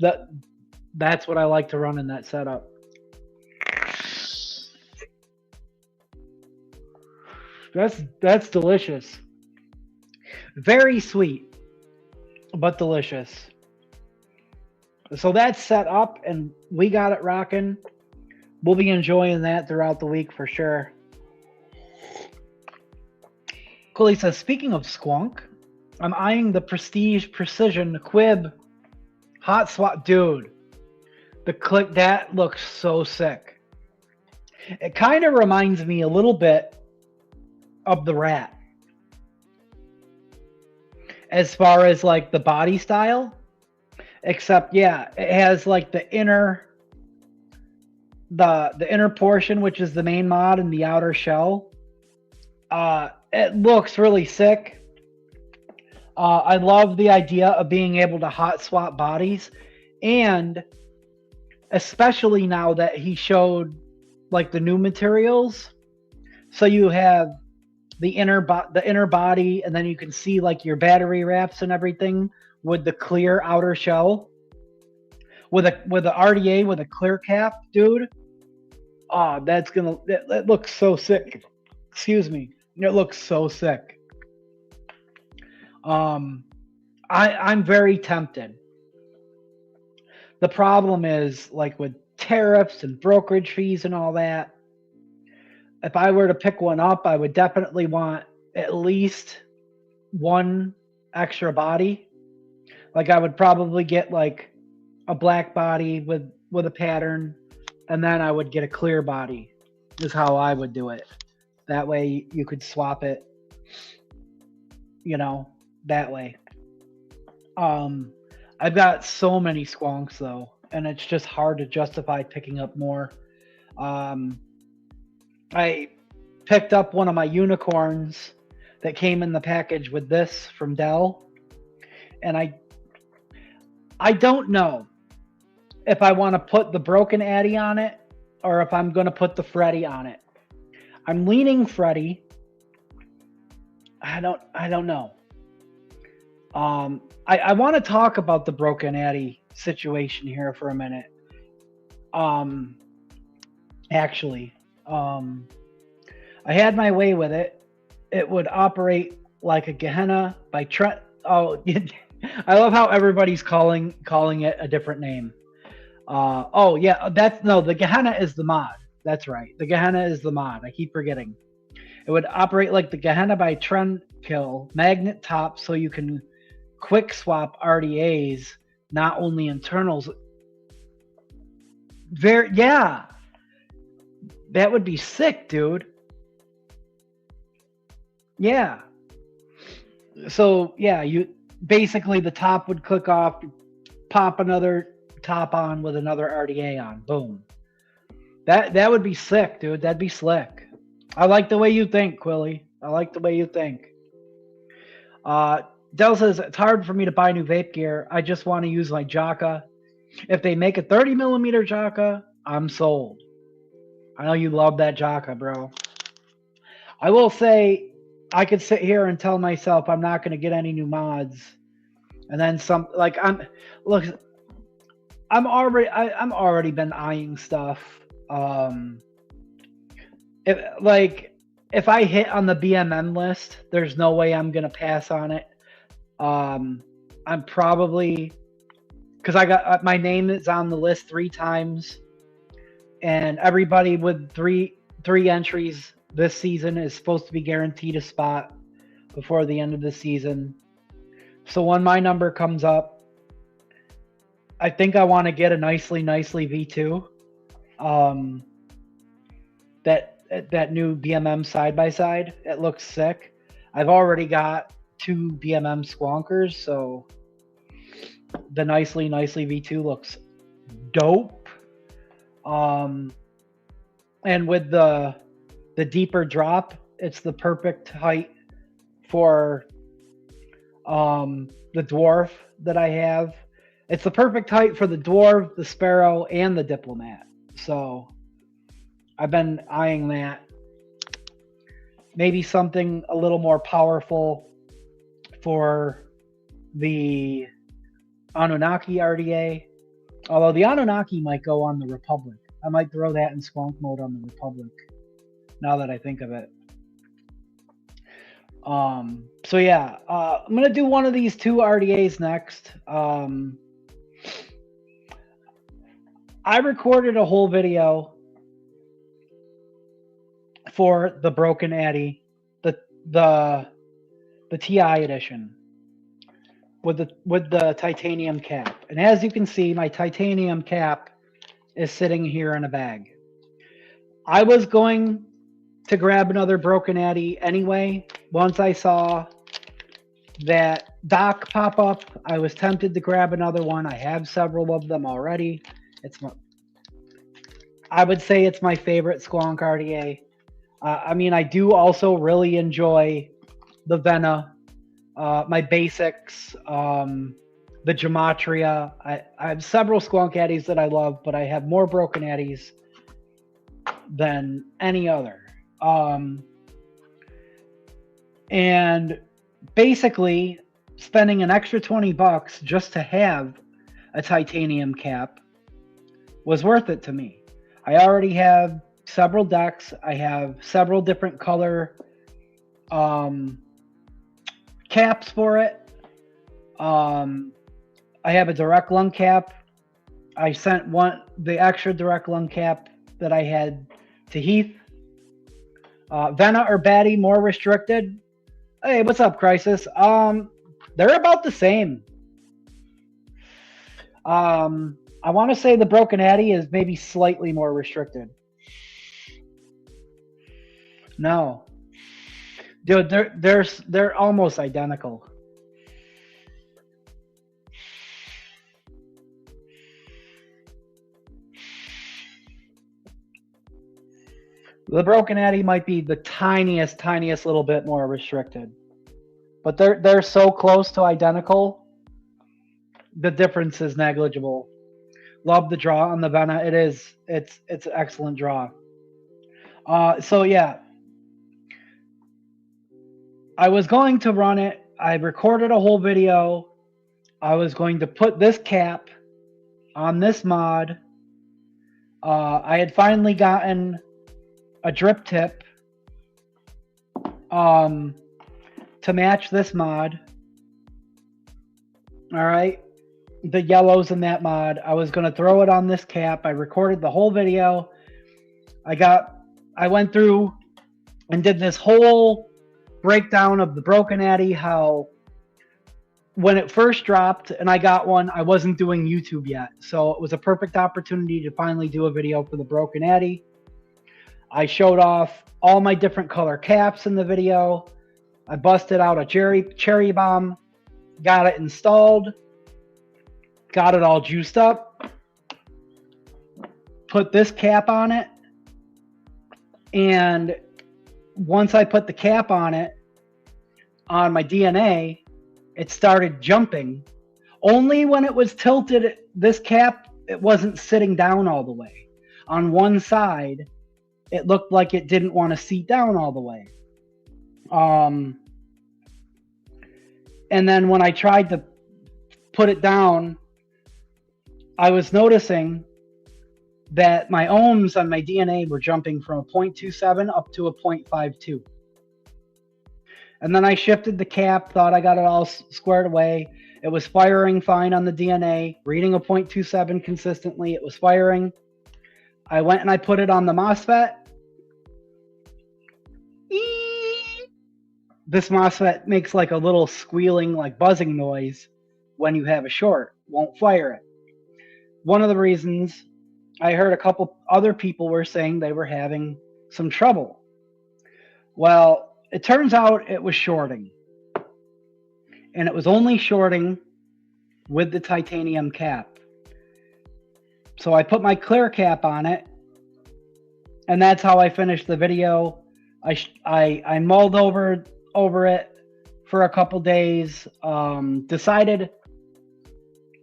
that's what I like to run in that setup. That's delicious. Very sweet, but delicious. So that's set up and we got it rocking. We'll be enjoying that throughout the week for sure. Cooley says, speaking of squonk, I'm eyeing the Prestige Precision Quib Hot Swap. Dude, the click, that looks so sick. It kind of reminds me a little bit of the Rat. As far as like the body style. Except, yeah, it has like the inner portion, which is the main mod, and the outer shell. It looks really sick. I love the idea of being able to hot swap bodies, and especially now that he showed like the new materials. So you have the inner body, and then you can see like your battery wraps and everything with the clear outer shell, with a RDA with a clear cap, dude. Oh, that looks so sick. Excuse me. It looks so sick. I'm very tempted. The problem is like with tariffs and brokerage fees and all that. If I were to pick one up, I would definitely want at least one extra body. Like I would probably get like a black body with a pattern, and then I would get a clear body. Is how I would do it. That way you could swap it, you know, that way. I've got so many squonks though, and it's just hard to justify picking up more. I picked up one of my unicorns that came in the package with this from Dell, and I don't know if I want to put the Broken Addy on it or if I'm going to put the Freddy on it. I'm leaning Freddy. I don't know. I want to talk about the Broken Addy situation here for a minute. Actually, I had my way with it. It would operate like a Gehenna by Trent. Oh, I love how everybody's calling it a different name. Oh yeah, the Gehenna is the mod. That's right. The Gehenna is the mod. I keep forgetting. It would operate like the Gehenna by Trendkill, magnet top, so you can quick swap RDAs, not only internals. Yeah. That would be sick, dude. Yeah. So yeah, you basically the top would click off, pop another top on with another RDA on. Boom. That would be sick, dude. That'd be slick. I like the way you think, Quilly. I like the way you think. Dell says it's hard for me to buy new vape gear. I just want to use my Jaka. If they make a 30mm Jaka, I'm sold. I know you love that Jaka, bro. I will say, I could sit here and tell myself I'm not going to get any new mods, and then I'm already been eyeing stuff. If I hit on the BMM list, there's no way I'm going to pass on it. I'm probably, because I got my name is on the list 3 times. And everybody with three entries this season is supposed to be guaranteed a spot before the end of the season. So when my number comes up, I think I want to get a nicely V2. That new BMM side by side. It looks sick. I've already got 2 BMM squonkers, so the nicely V2 looks dope. And with the deeper drop, it's the perfect height for the dwarf that I have. It's the perfect height for the dwarf, the sparrow, and the diplomat. So I've been eyeing that. Maybe something a little more powerful for the Anunnaki RDA. Although the Anunnaki might go on the Republic. I might throw that in squonk mode on the Republic, now that I think of it. So yeah, I'm going to do one of these 2 RDAs next. I recorded a whole video for the Broken Addy, the TI edition. With the titanium cap. And as you can see, my titanium cap is sitting here in a bag. I was going to grab another Broken Addy anyway. Once I saw that dock pop up, I was tempted to grab another one. I have several of them already. I would say it's my favorite squonk RDA. I mean, I do also really enjoy the Vena. My basics, the Gematria. I have several squonk addies that I love, but I have more Broken Addies than any other. And basically, spending an extra $20 just to have a titanium cap was worth it to me. I already have several decks. I have several different color caps for it. I have a direct lung cap. I sent the extra direct lung cap that I had to Heath. Vena or Batty more restricted? Hey, what's up, Crisis? They're about the same. I want to say the Broken Addy is maybe slightly more restricted. No, dude, they're almost identical. The Broken Addy might be the tiniest little bit more restricted, but they're so close to identical. The difference is negligible. Love the draw on the Vena. It's an excellent draw. So yeah, I was going to run it. I recorded a whole video. I was going to put this cap on this mod. I had finally gotten a drip tip to match this mod. All right, the yellows in that mod. I was going to throw it on this cap. I recorded the whole video. I went through and did this whole breakdown of the Broken Addy, how when it first dropped and I got one, I wasn't doing YouTube yet. So it was a perfect opportunity to finally do a video for the Broken Addy. I showed off all my different color caps in the video. I busted out a cherry bomb, got it installed, got it all juiced up, put this cap on it, and once I put the cap on it, on my DNA, it started jumping. Only when it was tilted, this cap, it wasn't sitting down all the way. On one side, it looked like it didn't want to seat down all the way. And then when I tried to put it down, I was noticing that my ohms on my DNA were jumping from a 0.27 up to a 0.52. And then I shifted the cap, thought I got it all squared away. It was firing fine on the DNA, reading a 0.27 consistently. It was firing. I went and I put it on the MOSFET. This MOSFET makes like a little squealing, like buzzing noise when you have a short. Won't fire it. One of the reasons I heard a couple other people were saying they were having some trouble. Well, it turns out it was shorting. And it was only shorting with the titanium cap. So I put my clear cap on it. And that's how I finished the video. I mulled over it for a couple days. Decided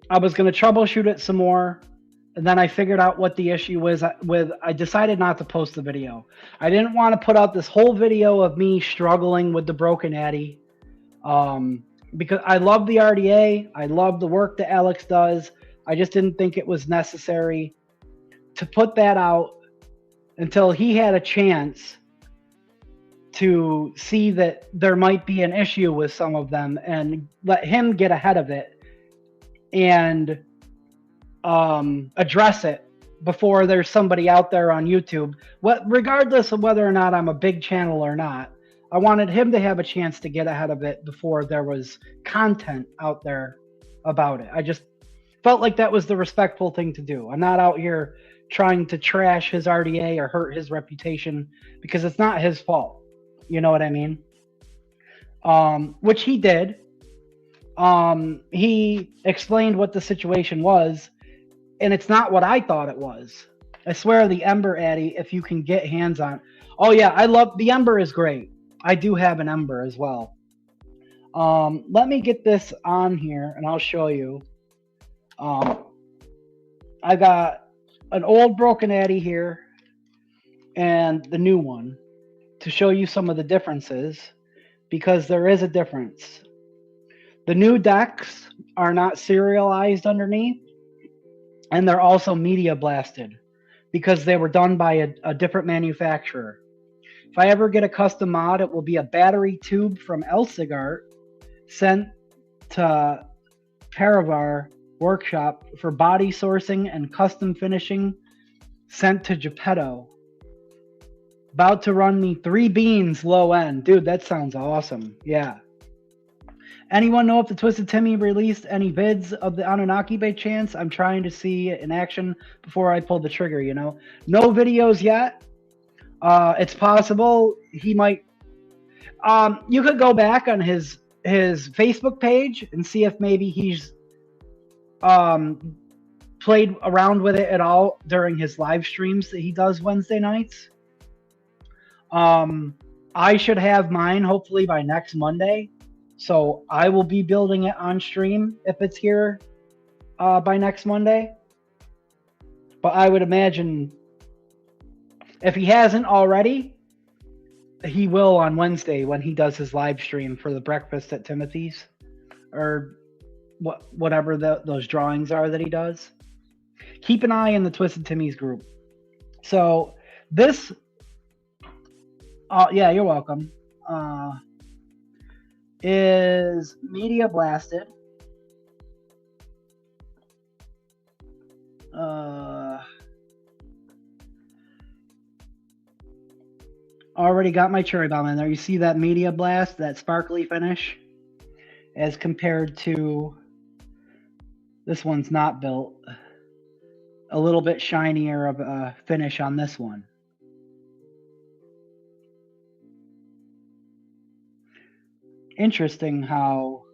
I was going to troubleshoot it some more. And then I figured out what the issue was with. I decided not to post the video. I didn't want to put out this whole video of me struggling with the Broken Addy. Because I love the RDA. I love the work that Alex does. I just didn't think it was necessary to put that out until he had a chance to see that there might be an issue with some of them and let him get ahead of it and address it before there's somebody out there on YouTube. Regardless of whether or not I'm a big channel or not, I wanted him to have a chance to get ahead of it before there was content out there about it. I just felt like that was the respectful thing to do. I'm not out here trying to trash his RDA or hurt his reputation because it's not his fault. You know what I mean? Which he did. He explained what the situation was, and it's not what I thought it was. I swear the Ember Addy, if you can get hands on. Oh yeah, I love the Ember is great. I do have an Ember as well. Let me get this on here and I'll show you. I got an old Broken Addy here and the new one to show you some of the differences, because there is a difference. The new decks are not serialized underneath, and they're also media blasted because they were done by a different manufacturer. If I ever get a custom mod, it will be a battery tube from Elsigart sent to Paravar Workshop for body sourcing and custom finishing, sent to Geppetto. About to run me 3 beans low end. Dude, that sounds awesome. Yeah. Anyone know if the Twisted Timmy released any vids of the Anunnaki by chance? I'm trying to see it in action before I pull the trigger, you know. No videos yet. It's possible he might. You could go back on his Facebook page and see if maybe he's um played around with it at all during his live streams that he does Wednesday nights. I should have mine hopefully by next Monday, so I will be building it on stream if it's here by next Monday. But I would imagine if he hasn't already, he will on Wednesday when he does his live stream for the breakfast at Timothy's, or whatever those drawings are that he does. Keep an eye in the Twisted Timmy's group. So this, yeah, you're welcome. Is Media Blasted. Already got my cherry bomb in there. You see that Media Blast, that sparkly finish, as compared to this one's not built. A little bit shinier of a finish on this one. Interesting how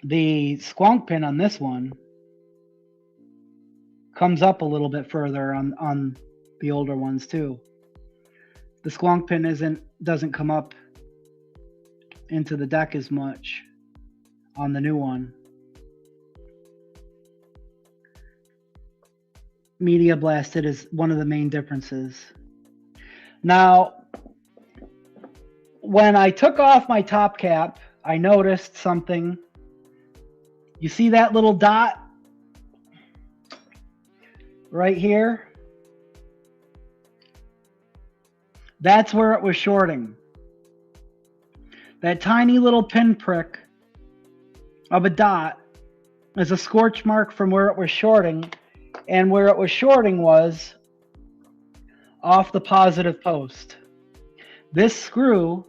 the squonk pin on this one comes up a little bit further on the older ones too. The squonk pin doesn't come up into the deck as much on the new one. Media Blasted is one of the main differences. Now, when I took off my top cap, I noticed something. You see that little dot right here? That's where it was shorting. That tiny little pinprick of a dot is a scorch mark from where it was shorting, and where it was shorting was off the positive post. This screw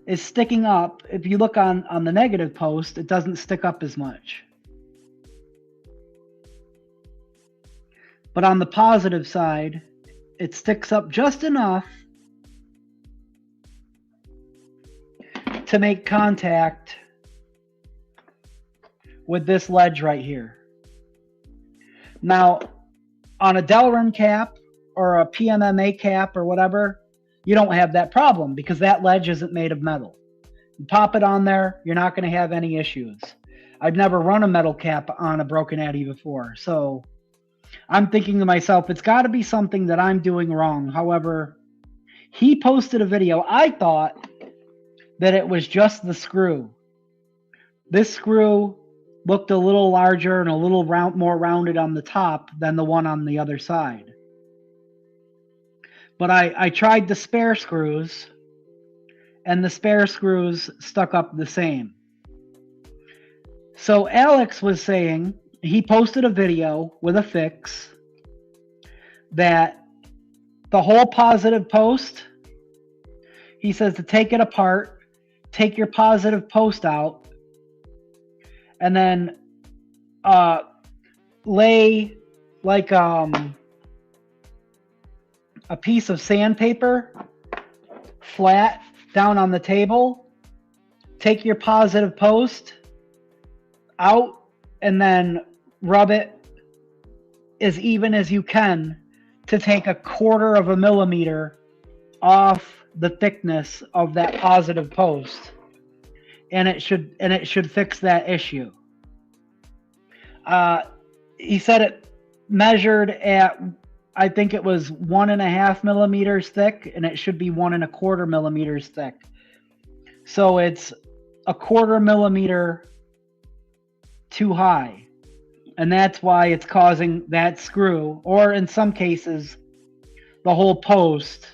is sticking up. If you look on the negative post, it doesn't stick up as much. But on the positive side, it sticks up just enough to make contact with this ledge right here. Now, on a Delrin cap or a PMMA cap or whatever, you don't have that problem because that ledge isn't made of metal. You pop it on there, you're not going to have any issues. I've never run a metal cap on a Broken Addy before, so I'm thinking to myself, it's got to be something that I'm doing wrong. However, he posted a video. I thought that it was just the screw. This screw looked a little larger and a little more rounded on the top than the one on the other side. But I tried the spare screws, and the spare screws stuck up the same. So Alex was saying, he posted a video with a fix that the whole positive post, he says to take it apart, take your positive post out, and then lay like a piece of sandpaper flat down on the table, take your positive post out, and then rub it as even as you can to take 1/4 of a millimeter off the thickness of that positive post, and it should fix that issue. He said it measured at, I think it was 1.5 millimeters thick, and it should be 1.25 millimeters thick. So it's 1/4 millimeter too high, and that's why it's causing that screw, or in some cases the whole post,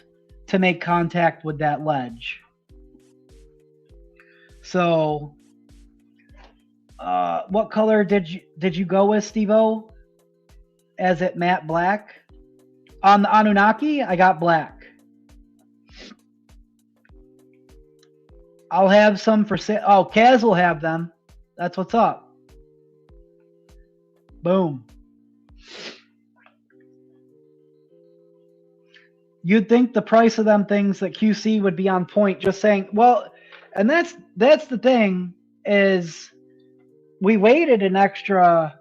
to make contact with that ledge. So what color did you go with, Steve-O? As it matte black? On the Anunnaki, I got black. I'll have some for sale. Oh, Kaz will have them. That's what's up. Boom. you'd think the price of them things that QC would be on point. Just saying, well, and that's the thing is we waited an extra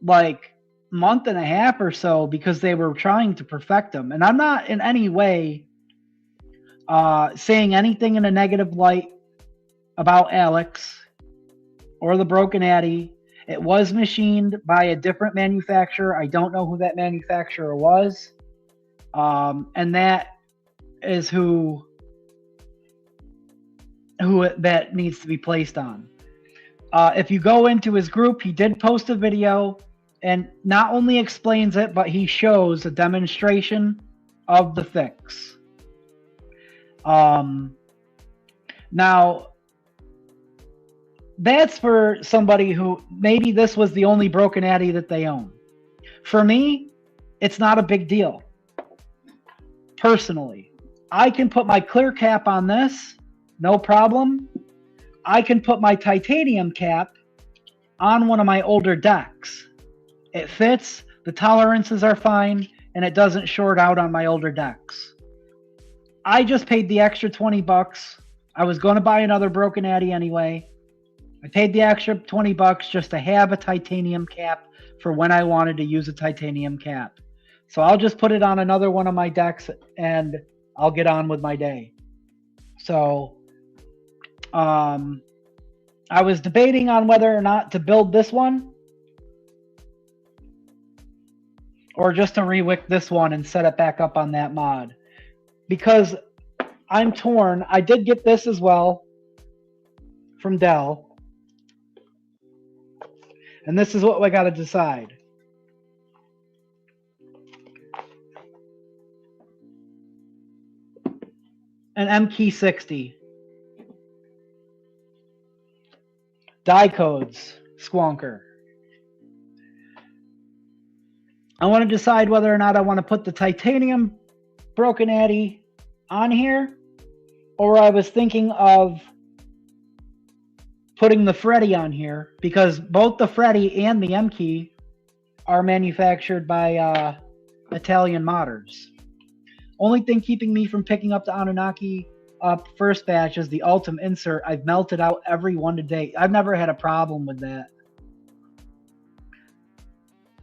like month and a half or so because they were trying to perfect them. And I'm not in any way saying anything in a negative light about Alex or the Broken Addy. It was machined by a different manufacturer. I don't know who that manufacturer was. And that is who that needs to be placed on. If you go into his group, he did post a video and not only explains it, but he shows a demonstration of the fix. Now, that's for somebody who maybe this was the only Broken Addy that they own. For me, it's not a big deal. Personally, I can put my clear cap on this, no problem. I can put my titanium cap on one of my older decks. It fits, the tolerances are fine, and it doesn't short out on my older decks. I just paid the extra 20 bucks. I was going to buy another Broken Addy anyway. I paid the extra 20 bucks just to have a titanium cap for when I wanted to use a titanium cap. So I'll just put it on another one of my decks and I'll get on with my day. So I was debating on whether or not to build this one or just to rewick this one and set it back up on that mod. Because I'm torn. I did get this as well from Dell. And this is what we got to decide. An MK60. Die codes. Squonker. I want to decide whether or not I want to put the titanium Broken Addy on here, or I was thinking of putting the Freddy on here because both the Freddy and the M-Key are manufactured by Italian modders. Only thing keeping me from picking up the Anunnaki first batch is the Ultim insert. I've melted out every one to date. I've never had a problem with that.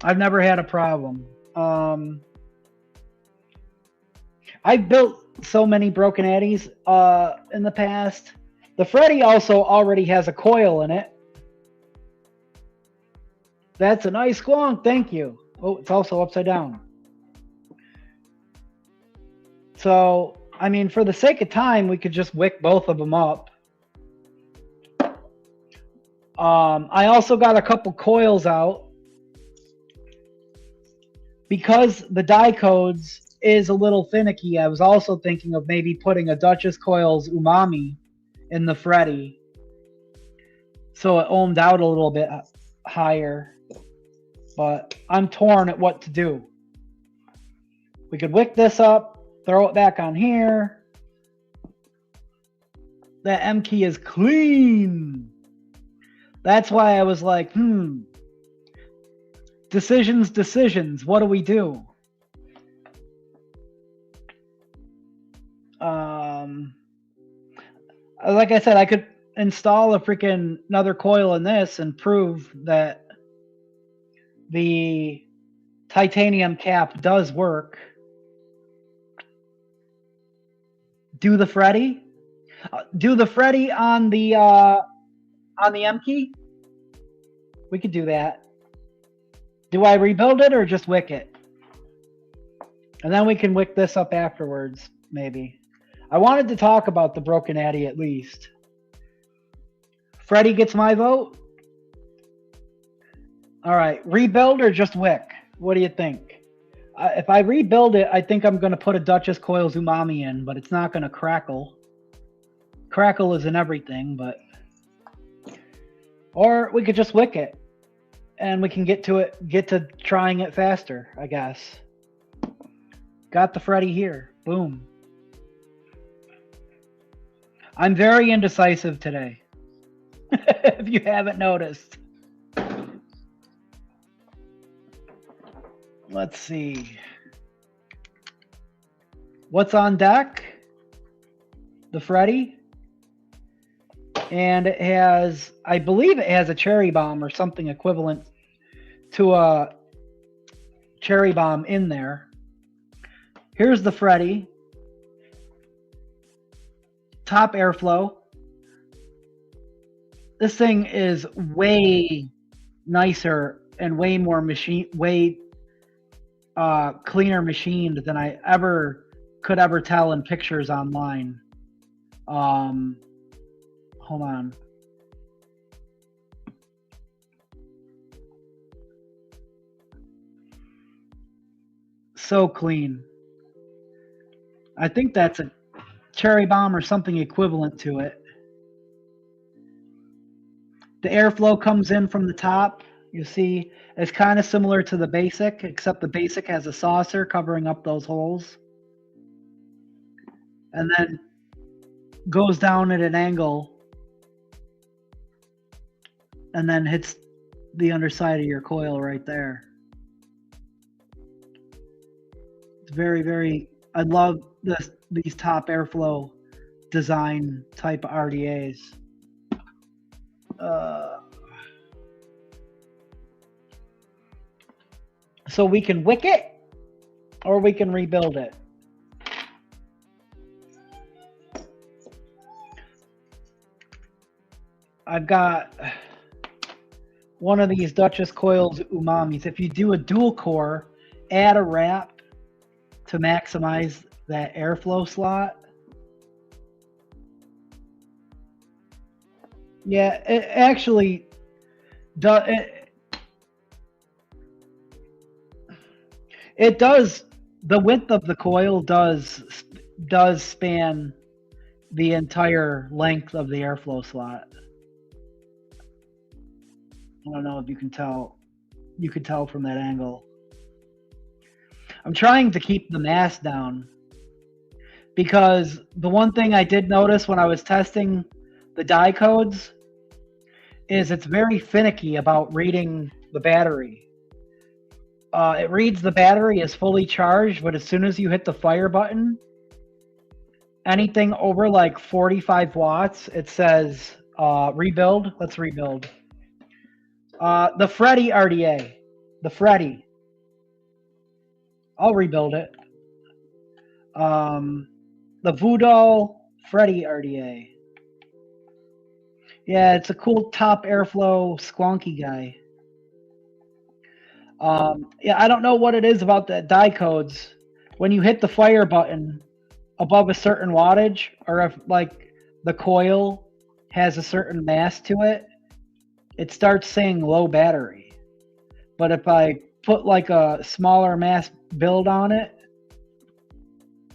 I've never had a problem. I've built so many Broken Addies in the past. The Freddy also already has a coil in it. That's a nice squonk, thank you. Oh, it's also upside down. So, I mean, for the sake of time, we could just wick both of them up. I also got a couple coils out. Because the die codes is a little finicky, I was also thinking of maybe putting a Duchess Coils Umami in the Freddy. So it ohmed out a little bit higher. But I'm torn at what to do. We could wick this up, throw it back on here. That M-Key is clean. That's why I was like, Decisions. What do we do? Like I said, I could install a freaking another coil in this and prove that the titanium cap does work. Do the Freddy? Do the Freddy on the M-Key? We could do that. Do I rebuild it or just wick it? And then we can wick this up afterwards, maybe. I wanted to talk about the Broken Addy at least. Freddy gets my vote? Alright, rebuild or just wick? What do you think? If I rebuild it, I think I'm going to put a Duchess Coils Umami in, but it's not going to crackle. Crackle isn't everything, but... Or we could just wick it. And we can get to trying it faster, I guess. Got the Freddy here. Boom. I'm very indecisive today. If you haven't noticed. Let's see. What's on deck? The Freddy. And it has, I believe it has a cherry bomb or something equivalent to a cherry bomb in there. Here's the Freddy. Top airflow. This thing is way nicer and way more cleaner machined than I could ever tell in pictures online. Hold on. So clean. I think that's a cherry bomb or something equivalent to it. The airflow comes in from the top. You see, it's kind of similar to the basic, except the basic has a saucer covering up those holes. And then goes down at an angle and then hits the underside of your coil right there. It's very, very, I love these top airflow design type RDAs. So we can wick it or we can rebuild it. I've got one of these Duchess coils umamis. If you do a dual core, add a wrap to maximize that airflow slot. Yeah, it actually does. It does. The width of the coil does span the entire length of the airflow slot. I don't know if you can tell. You could tell from that angle. I'm trying to keep the mass down because the one thing I did notice when I was testing the die codes is it's very finicky about reading the battery. It reads the battery is fully charged, but as soon as you hit the fire button, anything over like 45 watts, it says rebuild. Let's rebuild. The Freddy RDA. The Freddy. I'll rebuild it. The Voodoo Freddy RDA. Yeah, it's a cool top airflow squonky guy. Yeah, I don't know what it is about the die codes. When you hit the fire button above a certain wattage, or if like the coil has a certain mass to it, it starts saying low battery. But if I put like a smaller mass build on it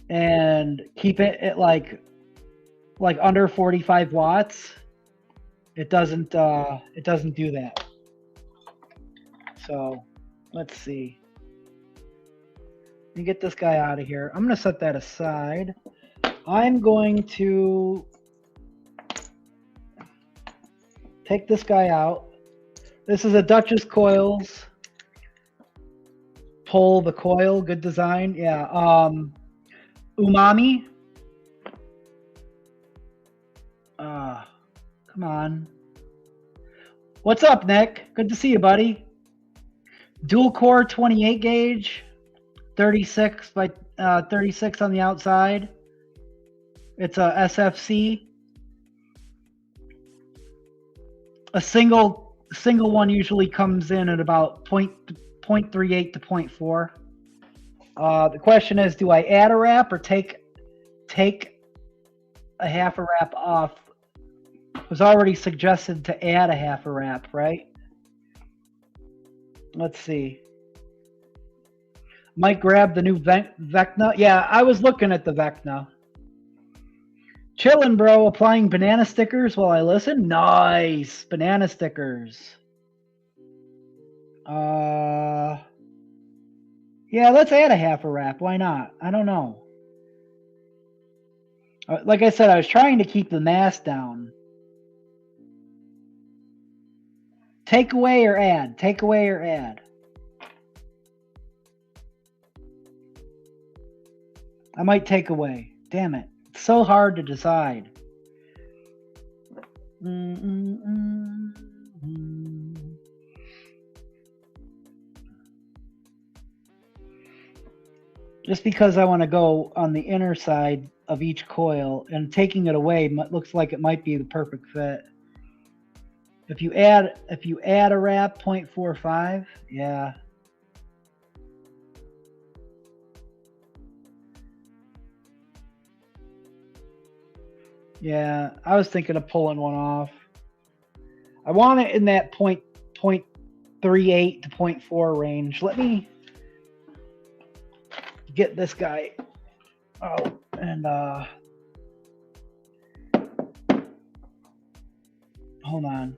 and keep it at like under 45 watts, it doesn't do that. So let's see. Let me get this guy out of here. I'm going to set that aside. I'm going to take this guy out. This is a Duchess Coils. Pull the coil. Good design. Yeah. Umami. Come on. What's up, Nick? Good to see you, buddy. Dual core 28 gauge, 36 by 36 on the outside. It's a SFC. A single one usually comes in at about 0.38 to 0.4. The question is, do I add a wrap or take a half a wrap off? It was already suggested to add a half a wrap, right? Let's see. Might grab the new Vecna. Yeah, I was looking at the Vecna. Chillin', bro. Applying banana stickers while I listen. Nice. Banana stickers. Yeah, let's add a half a wrap. Why not? I don't know. Like I said, I was trying to keep the mass down. Take away or add? Take away or add? I might take away. Damn it. It's so hard to decide. Just because I want to go on the inner side of each coil, and taking it away looks like it might be the perfect fit. If you add a wrap 0.45, yeah. Yeah, I was thinking of pulling one off. I want it in that 0.38 to 0.4 range. Let me get this guy out and hold on.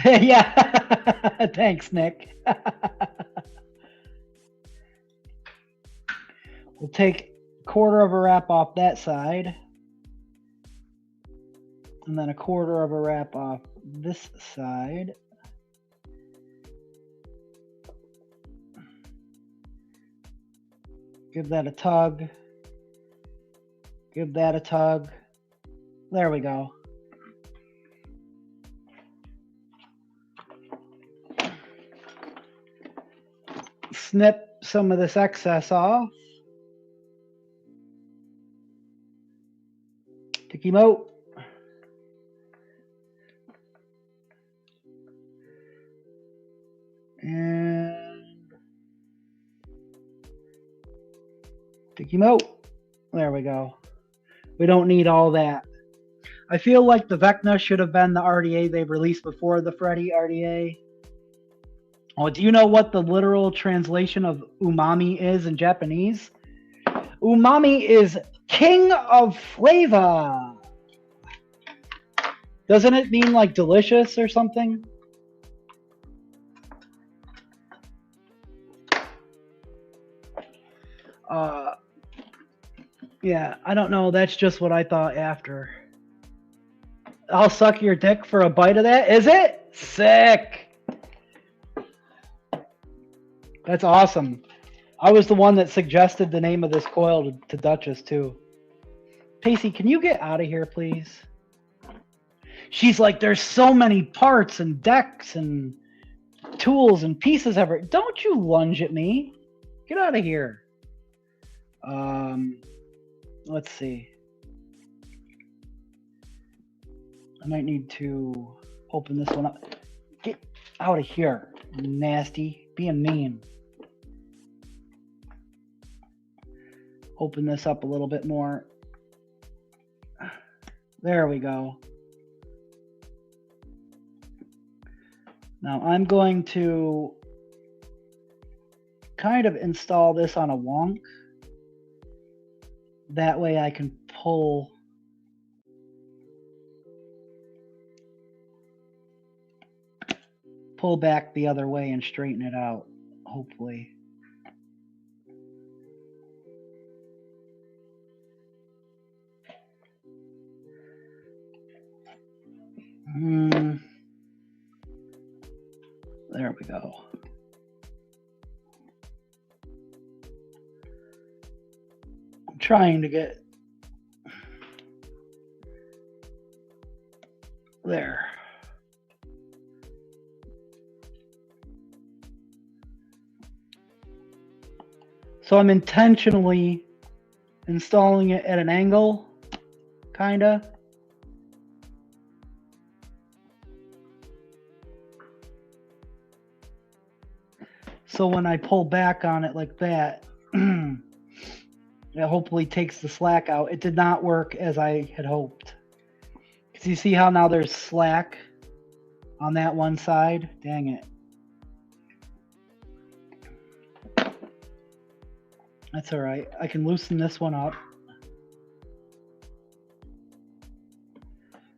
Yeah. Thanks, Nick. We'll take a quarter of a wrap off that side, and then a quarter of a wrap off this side. Give that a tug. Give that a tug. There we go. Snip some of this excess off. Take him out. And take him out. There we go. We don't need all that. I feel like the Vecna should have been the RDA they released before the Freddy RDA. Oh, do you know what the literal translation of umami is in Japanese? Umami is king of flavor. Doesn't it mean like delicious or something? Yeah, I don't know. That's just what I thought after. I'll suck your dick for a bite of that. Is it? Sick. That's awesome. I was the one that suggested the name of this coil to Duchess too. Pacey, can you get out of here, please? She's like, there's so many parts and decks and tools and pieces ever. Don't you lunge at me. Get out of here. Let's see. I might need to open this one up. Get out of here, nasty. Being mean. Open this up a little bit more. There we go. Now I'm going to kind of install this on a wonk. That way I can pull back the other way and straighten it out, hopefully. There we go. I'm trying to get there. So I'm intentionally installing it at an angle, kinda. So when I pull back on it like that, it hopefully takes the slack out. It did not work as I had hoped. Because you see how now there's slack on that one side? Dang it. That's all right. I can loosen this one up.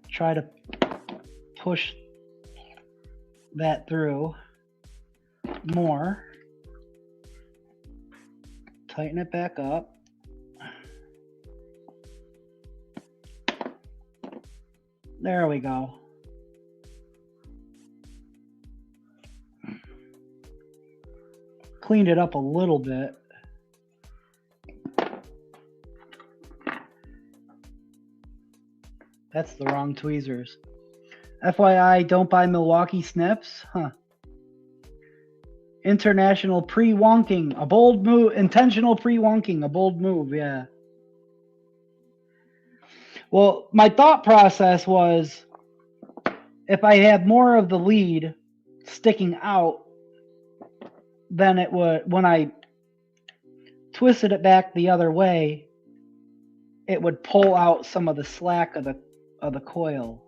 Try to push that through more. Tighten it back up. There we go. cleaned it up a little bit. That's the wrong tweezers. FYI, don't buy Milwaukee snips. Huh. International pre-wonking. A bold move. Intentional pre-wonking. A bold move, yeah. Well, my thought process was if I had more of the lead sticking out, then it would, when I twisted it back the other way, it would pull out some of the slack of the coil.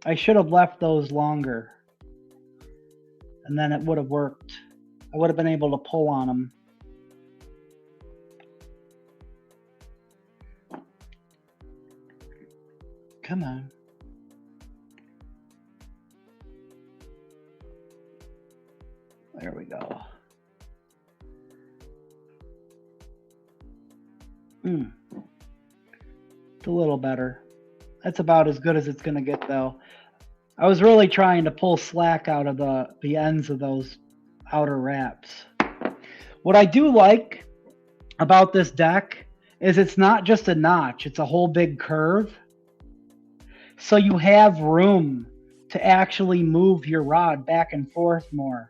I should have left those longer, and then it would have worked. I would have been able to pull on them. Come on. There we go. It's a little better. That's about as good as it's going to get, though. I was really trying to pull slack out of the ends of those outer wraps. What I do like about this deck is it's not just a notch, it's a whole big curve. So you have room to actually move your rod back and forth more.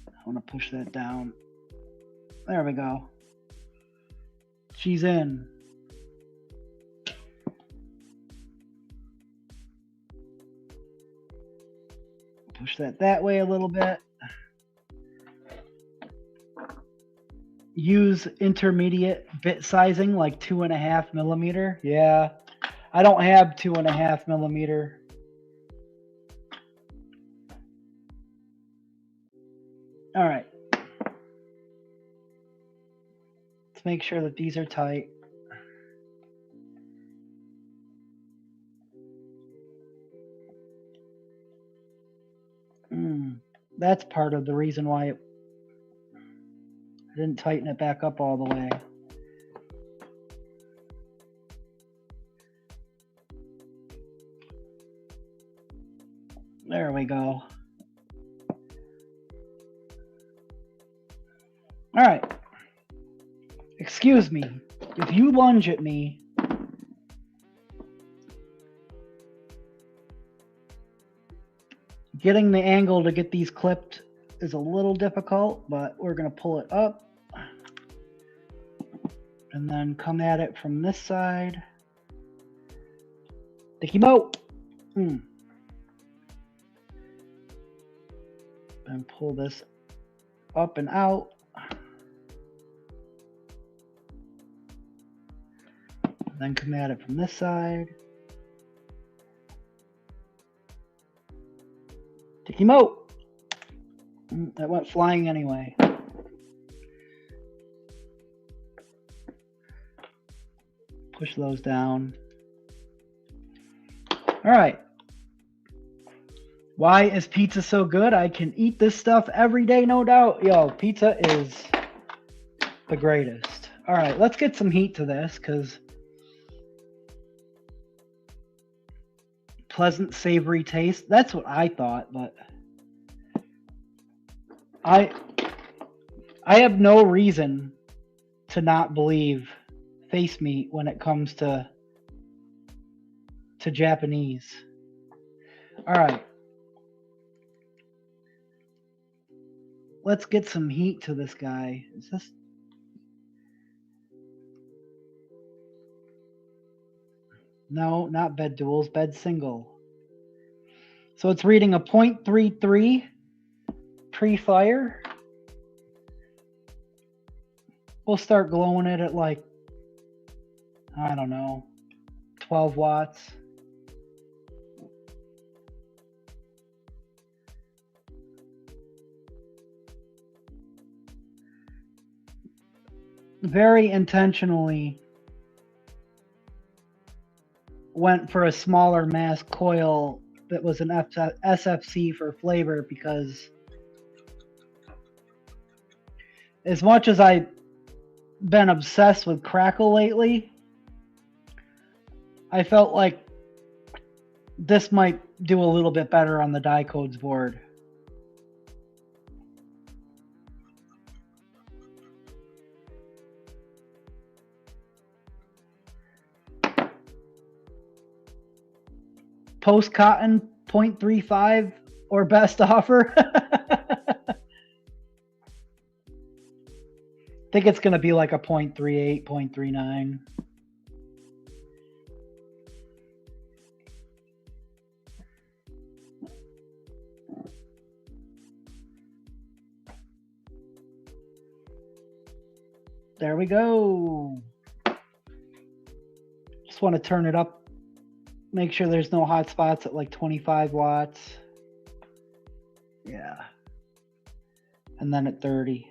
I want to push that down. There we go. She's in. Push that way a little bit. Use intermediate bit sizing like 2.5 millimeter. Yeah, I don't have 2.5 millimeter. All right. Let's make sure that these are tight. That's part of the reason why I didn't tighten it back up all the way. There we go. All right. Excuse me. If you lunge at me, getting the angle to get these clipped is a little difficult, but we're going to pull it up and then come at it from this side. Dicky Mo! And pull this up and out. Then come at it from this side. Dicky Mo! That went flying anyway. Push those down. All right. Why is pizza so good? I can eat this stuff every day, no doubt. Yo, pizza is the greatest. All right, let's get some heat to this because pleasant, savory taste. That's what I thought, but I have no reason to not believe face meat when it comes to Japanese. All right. Let's get some heat to this guy. Is this? No, not bed duals, bed single. So it's reading a 0.33 pre-fire. We'll start glowing it at like, I don't know, 12 watts. Very intentionally went for a smaller mass coil that was an SFC for flavor because as much as I've been obsessed with Crackle lately, I felt like this might do a little bit better on the die codes board. Post cotton 0.35 or best offer. I think it's going to be like a 0.38, 0.39. There we go. Just want to turn it up. Make sure there's no hot spots at like 25 watts. Yeah. And then at 30.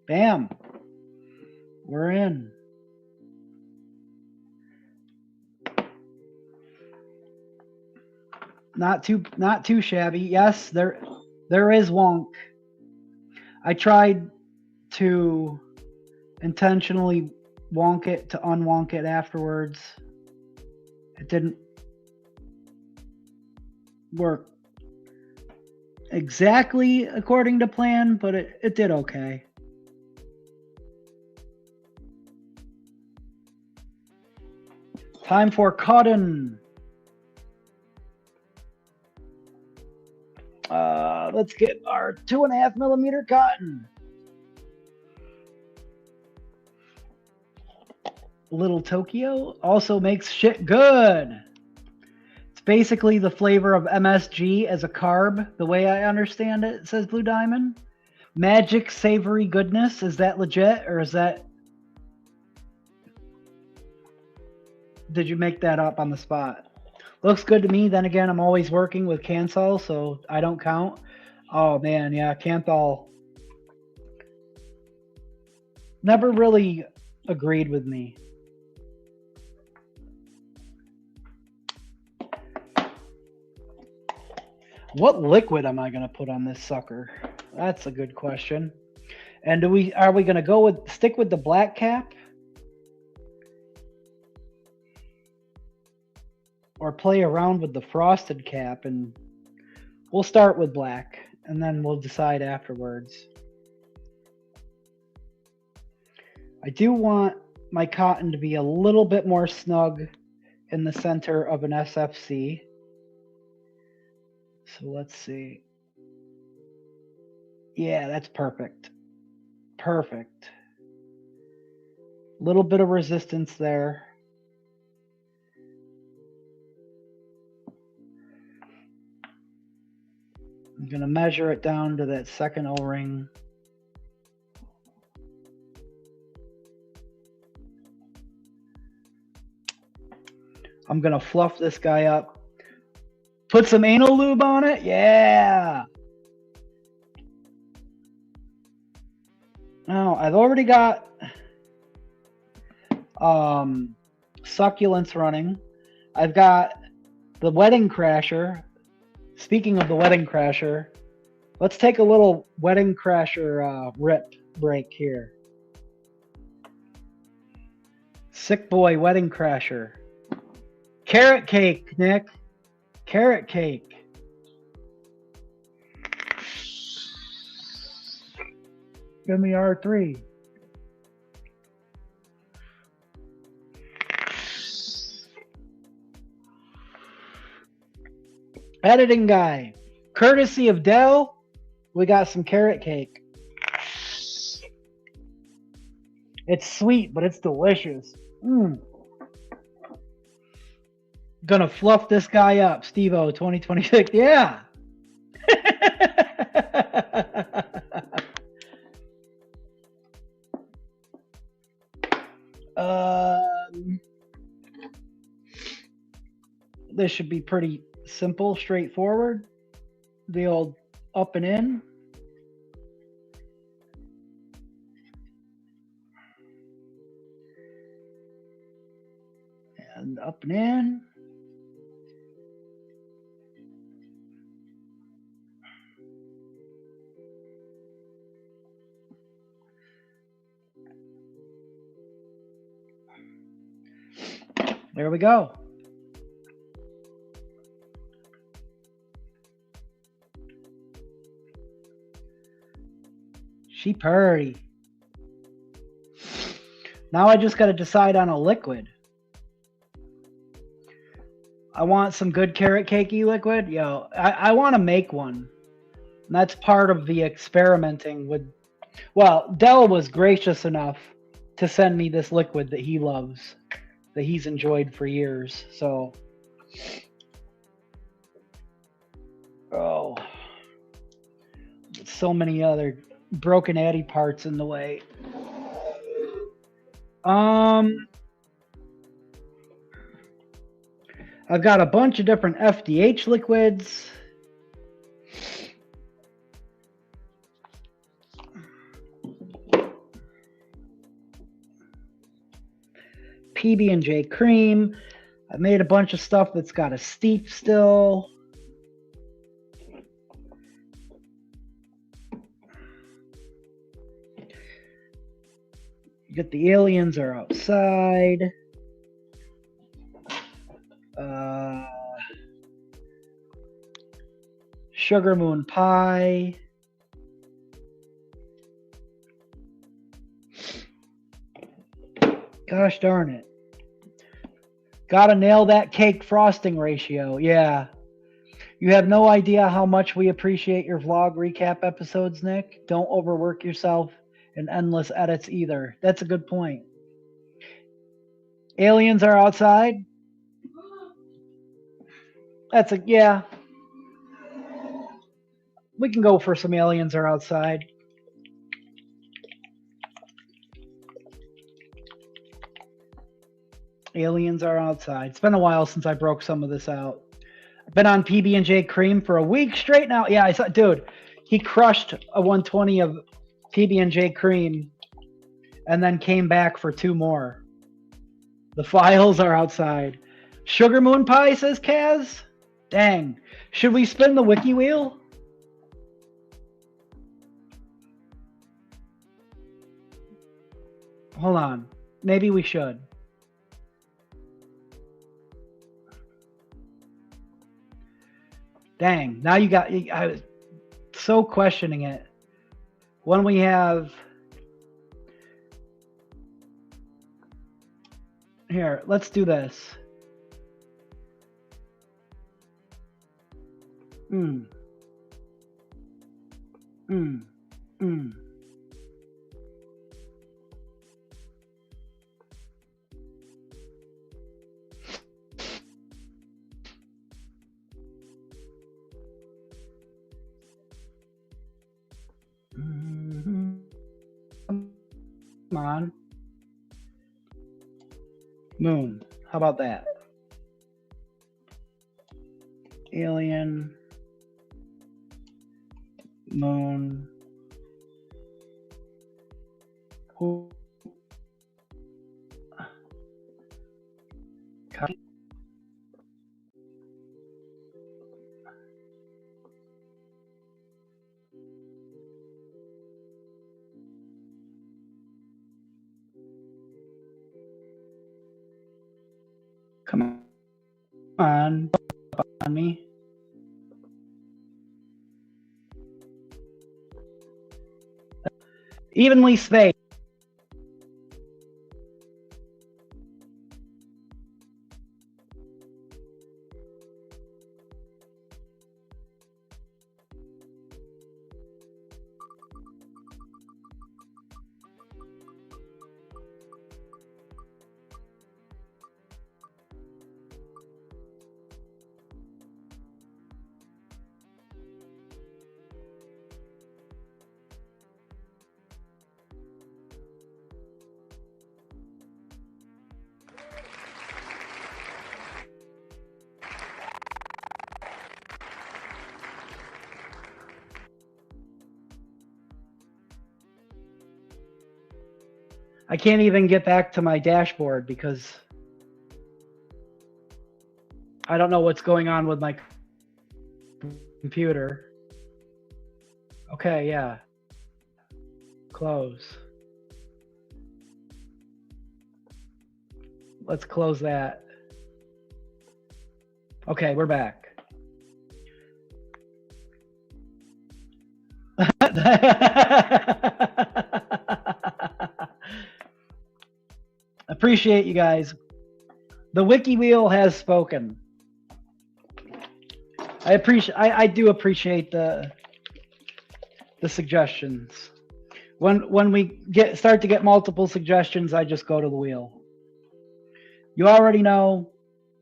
Bam. We're in. Not too shabby. Yes, there is wonk. I tried to intentionally wonk it to unwonk it afterwards. It didn't work exactly according to plan, but it did okay. Time for cotton. Let's get our 2.5 millimeter cotton. Little Tokyo also makes shit good. It's basically the flavor of MSG as a carb, the way I understand it, says Blue Diamond. Magic savory goodness. Is that legit, or is that... Did you make that up on the spot? Looks good to me. Then again, I'm always working with Canthol, so I don't count. Oh man, yeah, Canthol never really agreed with me. What liquid am I going to put on this sucker? That's a good question. And are we going to stick with the black cap? Or play around with the frosted cap? And we'll start with black and then we'll decide afterwards. I do want my cotton to be a little bit more snug in the center of an SFC. So let's see. Yeah, that's perfect. Perfect. Little bit of resistance there. I'm going to measure it down to that second O-ring. I'm going to fluff this guy up. Put some anal lube on it. Yeah. Now, I've already got succulents running. I've got the wedding crasher. Speaking of the wedding crasher, let's take a little wedding crasher rip break here. Sick boy wedding crasher. Carrot cake, Nick. Carrot cake. Give me R3. Editing guy. Courtesy of Dell, we got some carrot cake. It's sweet, but it's delicious. Gonna fluff this guy up. Steve-O 2026. Yeah. This should be pretty simple, straightforward. The old up and in. And up and in. There we go. She purty. Now I just got to decide on a liquid. I want some good carrot cakey liquid. Yo, I want to make one. And that's part of the experimenting with. Well, Dell was gracious enough to send me this liquid that he loves, that he's enjoyed for years. So, oh, so many other broken Addy parts in the way. I've got a bunch of different FDH liquids. PB&J cream. I made a bunch of stuff that's got a steep still. You get the aliens are outside. Sugar moon pie. Gosh darn it. Gotta nail that cake frosting ratio. Yeah. You have no idea how much we appreciate your vlog recap episodes, Nick. Don't overwork yourself in endless edits either. That's a good point. Aliens are outside. That's a, yeah. We can go for some aliens are outside. Aliens are outside. It's been a while since I broke some of this out. I've been on PB&J cream for a week straight now. Yeah, I saw, dude, he crushed a 120 of PB&J cream and then came back for 2 more. The files are outside. Sugar moon pie, says Kaz. Dang. Should we spin the wiki wheel? Hold on. Maybe we should. Dang. Now you got... I was so questioning it. When we have... Here, let's do this. Mm. Mm. Mm. Mm-hmm. Come on. Moon. How about that? Alien. Moon. Who? Copy. Come on me. Evenly spaced. I can't even get back to my dashboard because I don't know what's going on with my computer. Okay, yeah. Close. Let's close that. Okay, we're back. Appreciate you guys. The wiki wheel has spoken. I do appreciate the suggestions. When we start to get multiple suggestions, I just go to the wheel. You already know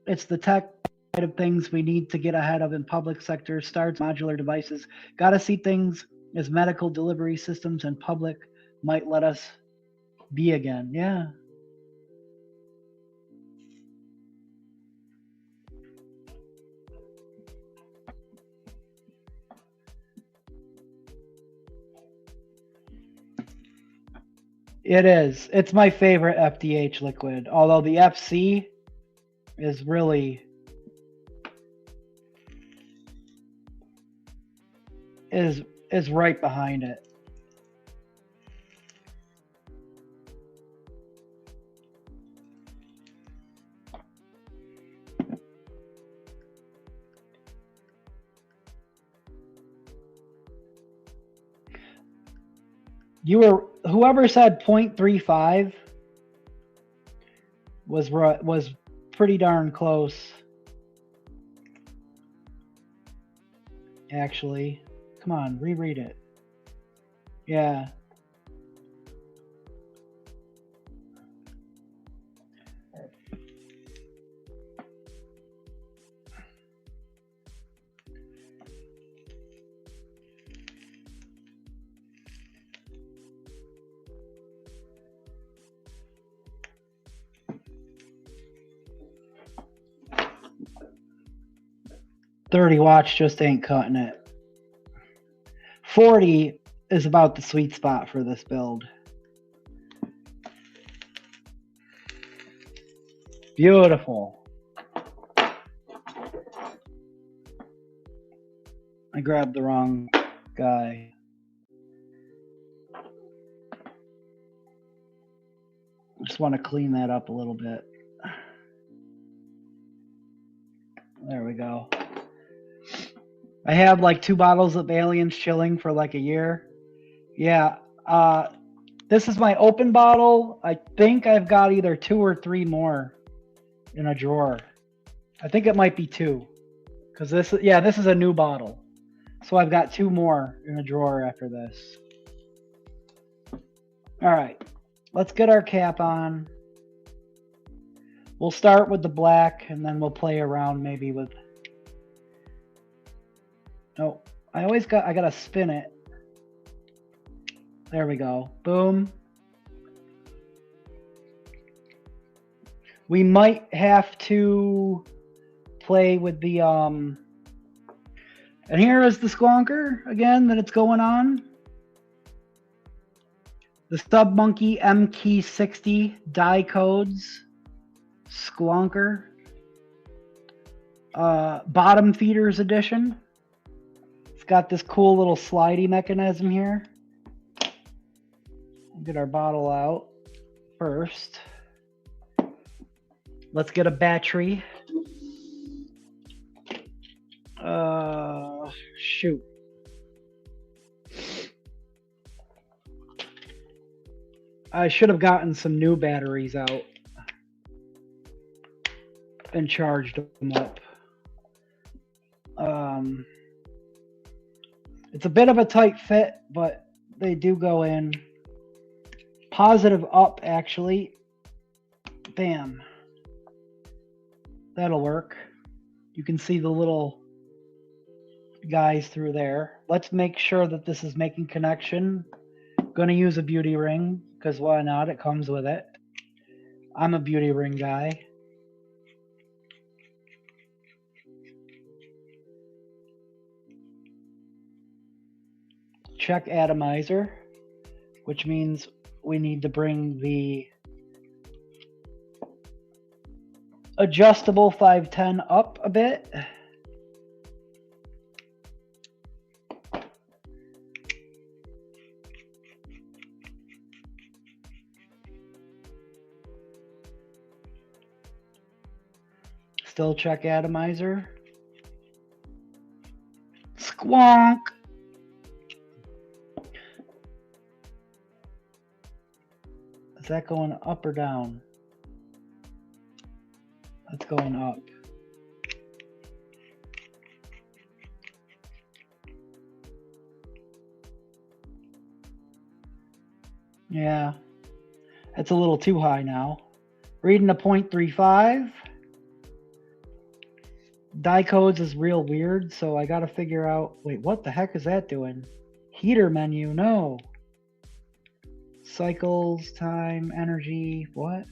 it's the tech side of things we need to get ahead of in public sector, starts modular devices. Gotta see things as medical delivery systems and public might let us be again. Yeah. It is. It's my favorite FDH liquid, although the FC is really is right behind it. Whoever said 0.35 was pretty darn close. Actually, come on, reread it. Yeah. $30 watts just ain't cutting it. 40 is about the sweet spot for this build. Beautiful. I grabbed the wrong guy. Just want to clean that up a little bit. There we go. I have like 2 bottles of Aliens chilling for like a year. Yeah. This is my open bottle. I think I've got either 2 or 3 more in a drawer. I think it might be 2. Because this is a new bottle. So I've got 2 more in a drawer after this. All right. Let's get our cap on. We'll start with the black and then we'll play around maybe with... Oh, I gotta spin it. There we go. Boom. We might have to play with the and here is the squonker again that it's going on. The Sub Monkey MKey 60 die codes squonker. Bottom feeders edition. It's got this cool little slidey mechanism here. We'll get our bottle out first. Let's get a battery. Shoot. I should have gotten some new batteries out and charged them up. It's a bit of a tight fit, but they do go in. Positive up, actually. Bam. That'll work. You can see the little guys through there. Let's make sure that this is making connection. Gonna use a beauty ring, because why not? It comes with it. I'm a beauty ring guy. Check atomizer, which means we need to bring the adjustable 510 up a bit. Still check atomizer. Squonk. Is that going up or down? That's going up. Yeah, that's a little too high now. Reading a 0.35. Die codes is real weird, so I gotta figure out, wait, what the heck is that doing? Heater menu, no. Cycles, time, energy, what?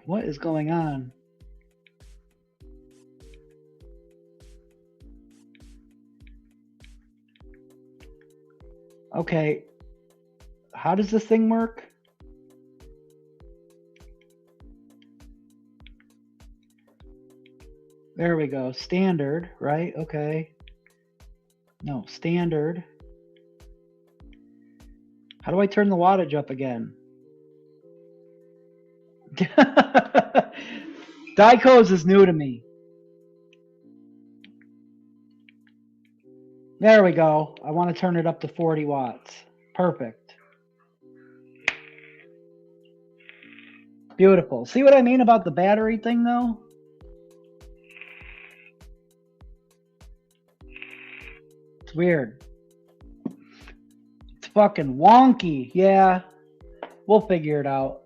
What is going on? Okay, how does this thing work? There we go, standard, right? Okay. No, standard. How do I turn the wattage up again? Die codes is new to me. There we go. I want to turn it up to 40 watts. Perfect. Beautiful. See what I mean about the battery thing though? It's weird. It's fucking wonky. Yeah. We'll figure it out.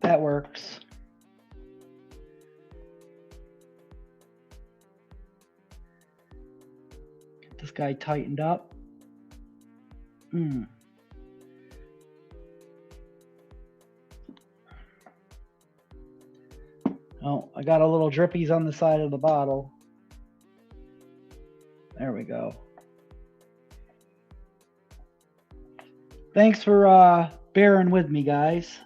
That works. Get this guy tightened up. Oh, I got a little drippies on the side of the bottle. There we go. Thanks for bearing with me, guys.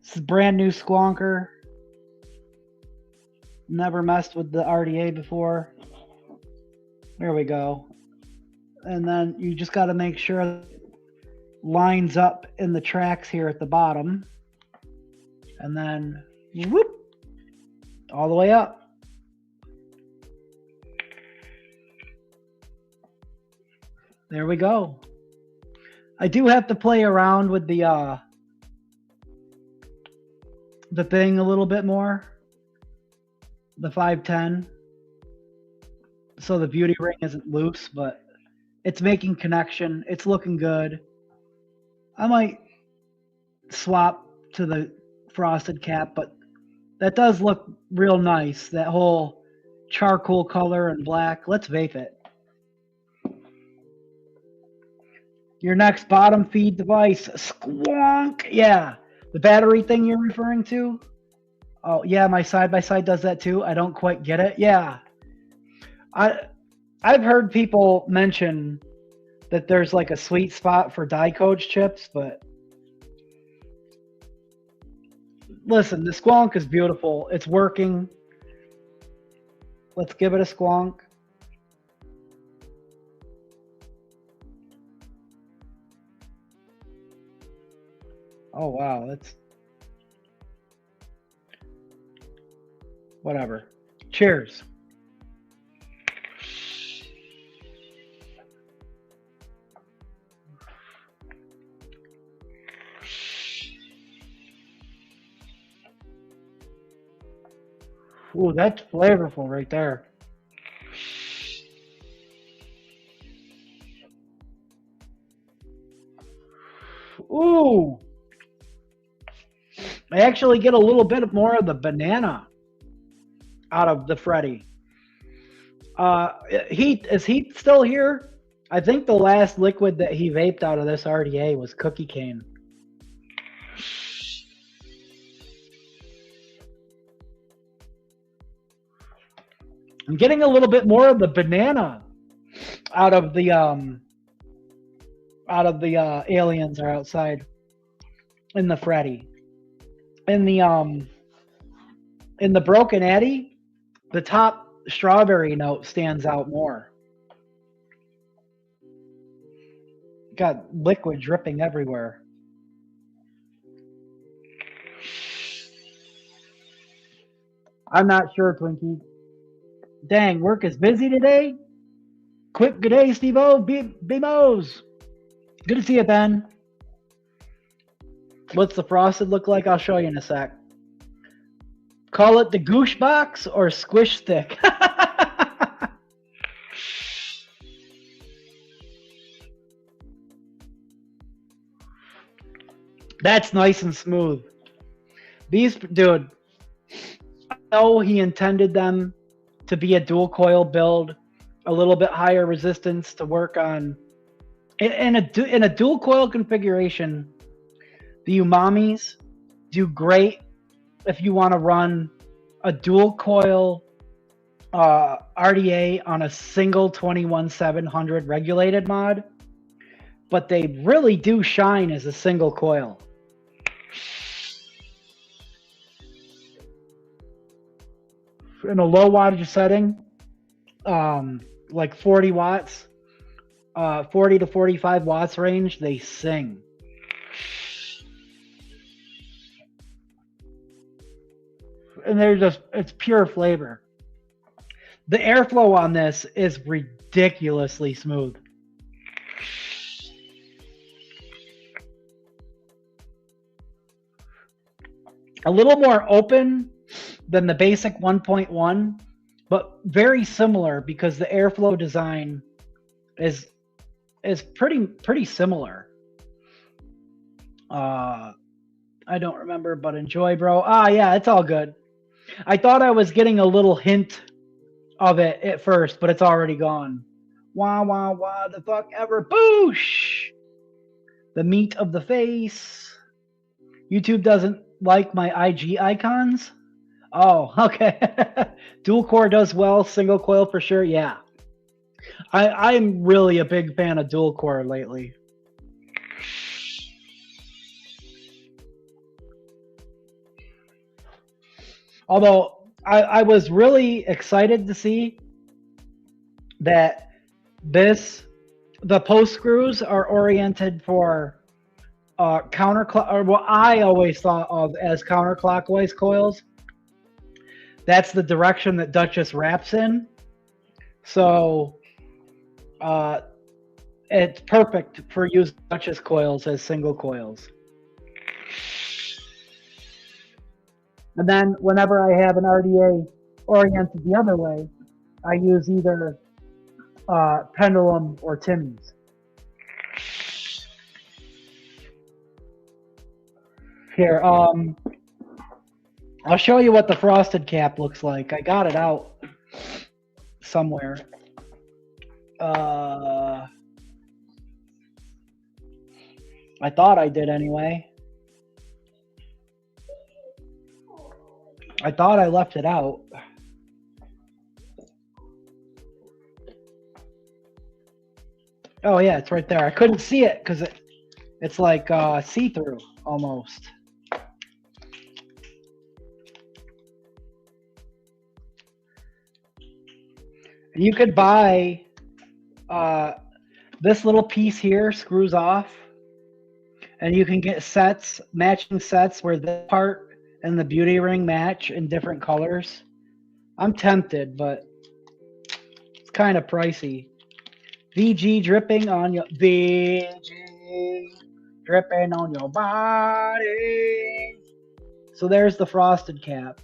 This is brand new squonker. Never messed with the RDA before. There we go. And then you just got to make sure it lines up in the tracks here at the bottom. And then whoop, all the way up. There we go. I do have to play around with the thing a little bit more, the 510, so the beauty ring isn't loose, but it's making connection. It's looking good. I might swap to the frosted cap, but that does look real nice, that whole charcoal color and black. Let's vape it. Your next bottom feed device, squonk. Yeah. The battery thing you're referring to? Oh, yeah, my side-by-side does that too. I don't quite get it. Yeah. I've heard people mention that there's like a sweet spot for die coach chips, but listen, the squonk is beautiful. It's working. Let's give it a squonk. Oh, wow. That's whatever. Cheers. Ooh, that's flavorful right there. Ooh. I actually get a little bit more of the banana out of the Freddy. Is Heat still here? I think the last liquid that he vaped out of this RDA was cookie cane. I'm getting a little bit more of the banana out of the aliens are outside in the Freddy. In the In the Broken Eddy, the top strawberry note stands out more. Got liquid dripping everywhere. I'm not sure, Twinkie. Dang, work is busy today? Quick, good day, Steve-O. B-Mos. Good to see you, Ben. What's the frosted look like? I'll show you in a sec. Call it the goosh box or squish stick. That's nice and smooth. These, dude, I know he intended them to be a dual coil build, a little bit higher resistance to work on. In a dual coil configuration, the Umamis do great if you want to run a dual coil RDA on a single 21700 regulated mod, but they really do shine as a single coil. In a low wattage setting, like 40 watts, 40 to 45 watts range, they sing. And they're just, it's pure flavor. The airflow on this is ridiculously smooth. A little more open than the basic 1.1, but very similar because the airflow design is pretty similar. I don't remember, but enjoy, bro. Ah, yeah, it's all good. I thought I was getting a little hint of it at first, but it's already gone. Wah, wah, wah, the fuck ever. Boosh! The meat of the face. YouTube doesn't like my IG icons? Oh, okay. Dual core does well, single coil for sure, yeah. I'm really a big fan of dual core lately. Although I was really excited to see that the post screws are oriented for counterclock, or what I always thought of as counterclockwise coils. That's the direction that Duchess wraps in. So it's perfect for using Duchess coils as single coils. And then whenever I have an RDA oriented the other way, I use either pendulum or Timmy's. Here, I'll show you what the frosted cap looks like. I got it out somewhere. I thought I did anyway. I thought I left it out. Oh yeah, it's right there. I couldn't see it because it's like see-through almost. You could buy this little piece here screws off, and you can get sets, matching sets where this part and the beauty ring match in different colors. I'm tempted, but it's kind of pricey. VG dripping on your VG dripping on your body. So there's the frosted cap.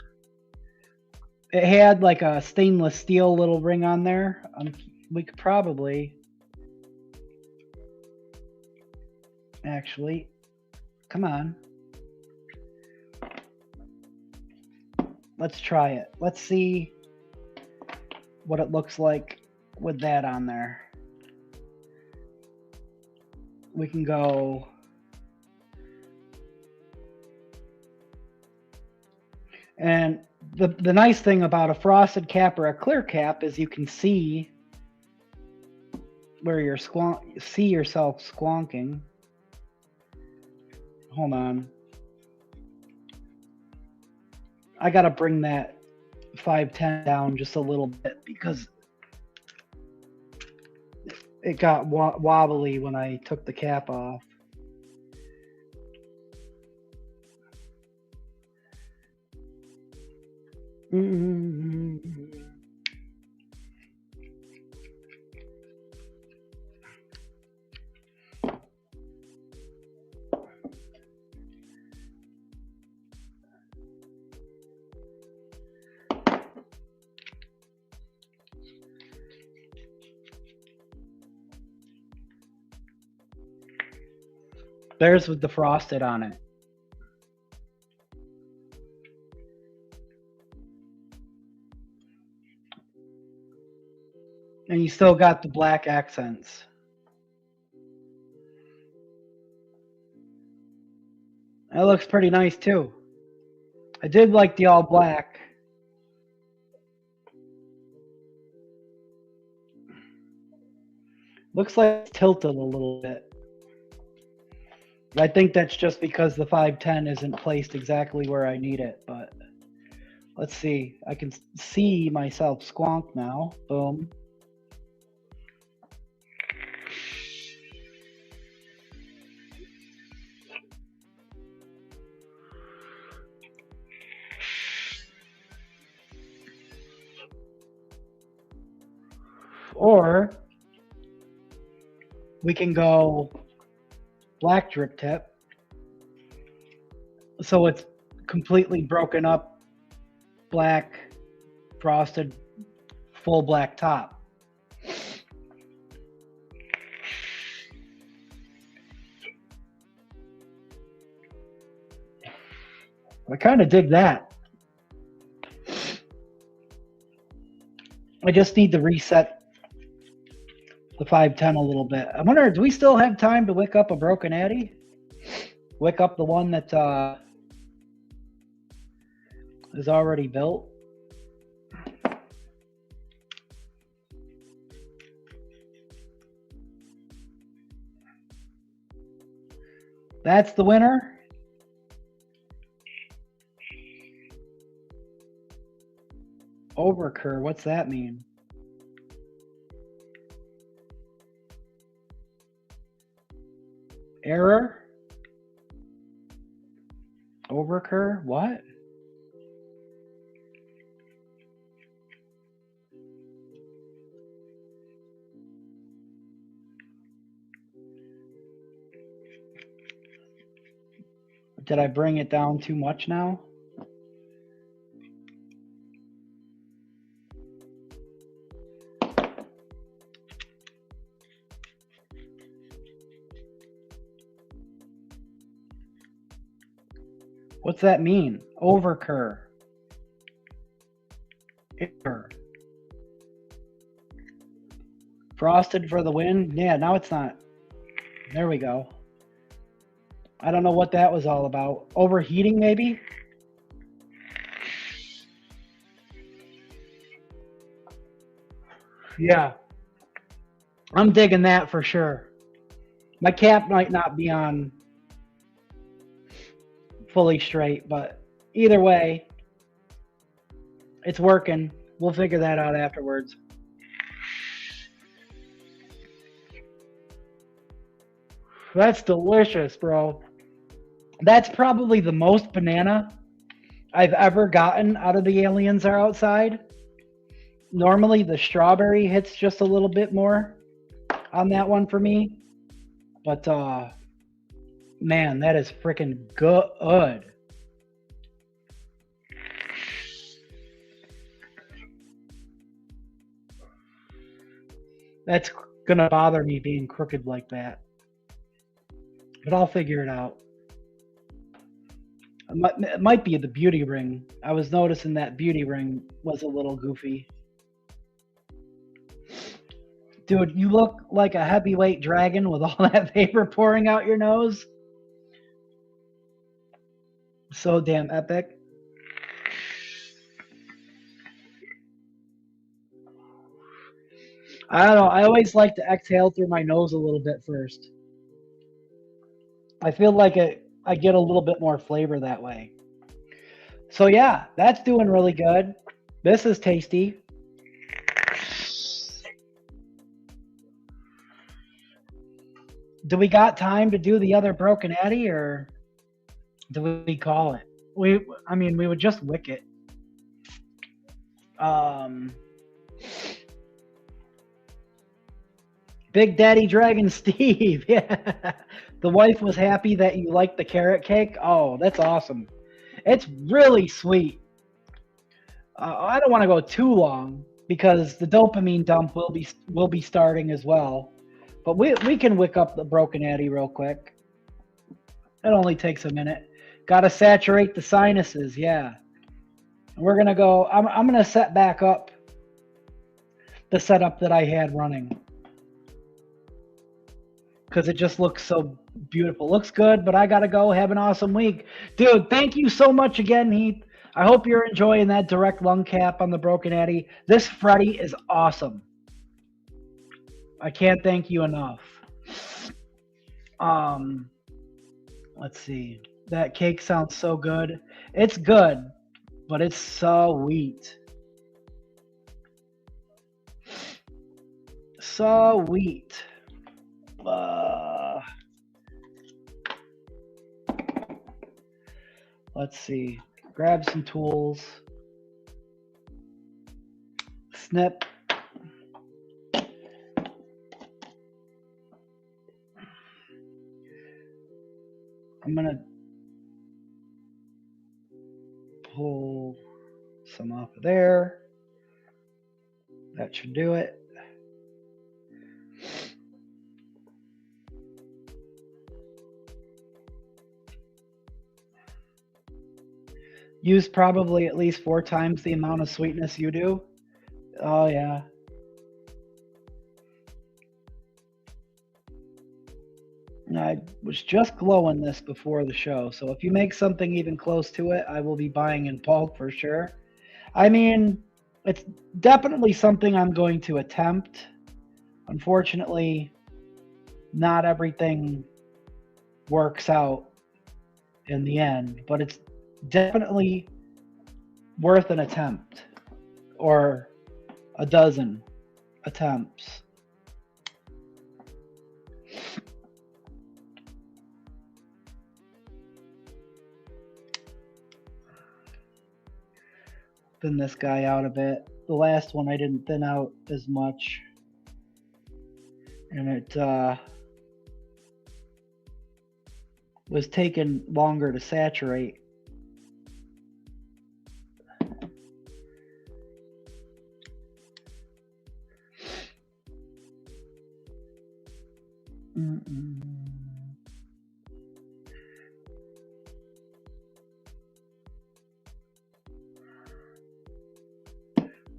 It had like a stainless steel little ring on there. We could probably actually, come on. Let's try it. Let's see what it looks like with that on there. We can go. And the nice thing about a frosted cap or a clear cap is you can see where you're see yourself squonking. Hold on. I gotta bring that 510 down just a little bit because it got wobbly when I took the cap off. There's with the frosted on it. And you still got the black accents. That looks pretty nice too. I did like the all black. Looks like it's tilted a little bit. I think that's just because the 510 isn't placed exactly where I need it, but let's see. I can see myself squonk now. Boom. Or we can go black drip tip. So it's completely broken up, black, frosted, full black top. I kind of dig that. I just need to reset the 510 a little bit. I wonder, do we still have time to wick up a broken Addy? Wick up the one that is already built? That's the winner. Overcur, what's that mean? Error? Overcur? What? Did I bring it down too much now? What's that mean? Overcur. Error. Frosted for the win? Yeah, now it's not. There we go. I don't know what that was all about. Overheating, maybe? Yeah. I'm digging that for sure. My cap might not be on fully straight, but either way, it's working. We'll figure that out afterwards. That's delicious, bro. That's probably the most banana I've ever gotten out of the Aliens Are Outside. Normally the strawberry hits just a little bit more on that one for me. But man, that is freaking good. That's gonna bother me being crooked like that. But I'll figure it out. It might be the beauty ring. I was noticing that beauty ring was a little goofy. Dude, you look like a heavyweight dragon with all that vapor pouring out your nose. So damn epic. I don't know. I always like to exhale through my nose a little bit first. I feel like I get a little bit more flavor that way. So yeah, that's doing really good. This is tasty. Do we got time to do the other broken Eddie, or do we call it? I mean, we would just wick it. Um, Big Daddy Dragon Steve. Yeah. The wife was happy that you liked the carrot cake. Oh, that's awesome. It's really sweet. I don't want to go too long because the dopamine dump will be starting as well. But we can wick up the broken Addy real quick. It only takes a minute. Got to saturate the sinuses. Yeah. We're gonna go. I'm gonna set back up the setup that I had running because it just looks so beautiful. Looks good, but I gotta go. Have an awesome week, dude. Thank you so much again, Heath. I hope you're enjoying that direct lung cap on the broken Addy. This Freddy is awesome. I can't thank you enough. Let's see. That cake sounds so good. It's good, but it's sweet. Sweet. Let's see. Grab some tools. Snip. I'm gonna pull some off of there. That should do it. Use probably at least 4 times the amount of sweetness you do. Oh yeah. I was just glowing this before the show, so if you make something even close to it, I will be buying in bulk for sure. I mean, it's definitely something I'm going to attempt. Unfortunately, not everything works out in the end, but it's definitely worth an attempt or a dozen attempts. Thin this guy out a bit. The last one I didn't thin out as much, and it was taking longer to saturate.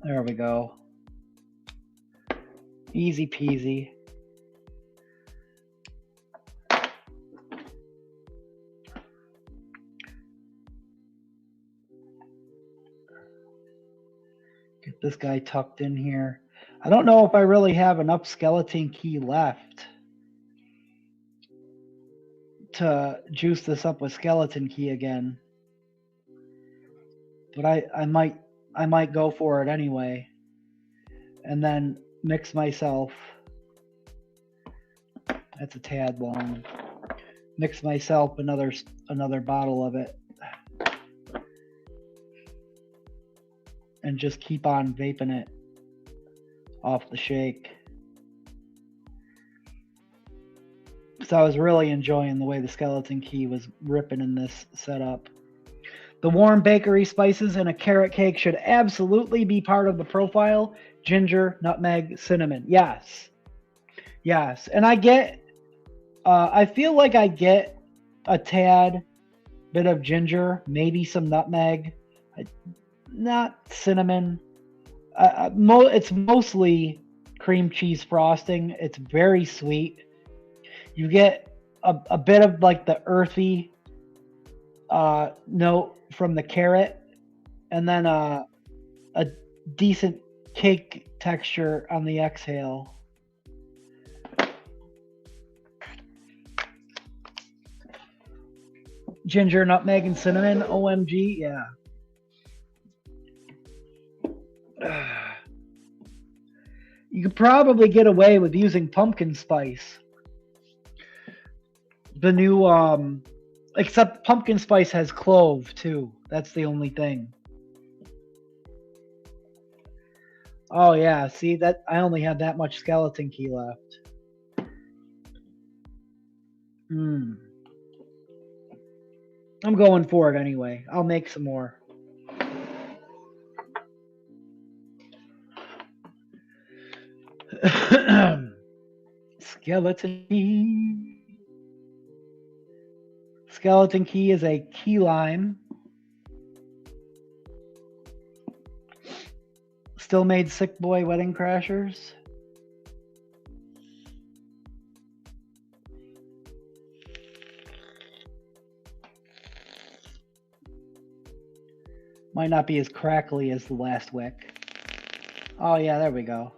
There we go. Easy peasy. Get this guy tucked in here. I don't know if I really have enough skeleton key left to juice this up with skeleton key again. But I might go for it anyway. And then mix myself. That's a tad long. Mix myself another bottle of it. And just keep on vaping it off the shake. So I was really enjoying the way the skeleton key was ripping in this setup. The warm bakery spices in a carrot cake should absolutely be part of the profile. Ginger, nutmeg, cinnamon. Yes. Yes. And I feel like I get a tad bit of ginger, maybe some nutmeg, not cinnamon. It's mostly cream cheese frosting. It's very sweet. You get a bit of like the earthy note from the carrot, and then a decent cake texture on the exhale. Ginger, nutmeg, and cinnamon. OMG, yeah. You could probably get away with using pumpkin spice. The new except pumpkin spice has clove too. That's the only thing. Oh yeah, see that I only had that much skeleton key left. Hmm. I'm going for it anyway. I'll make some more. Skeleton key. Skeleton key is a key lime. Still made sick boy wedding crashers. Might not be as crackly as the last wick. Oh yeah, there we go.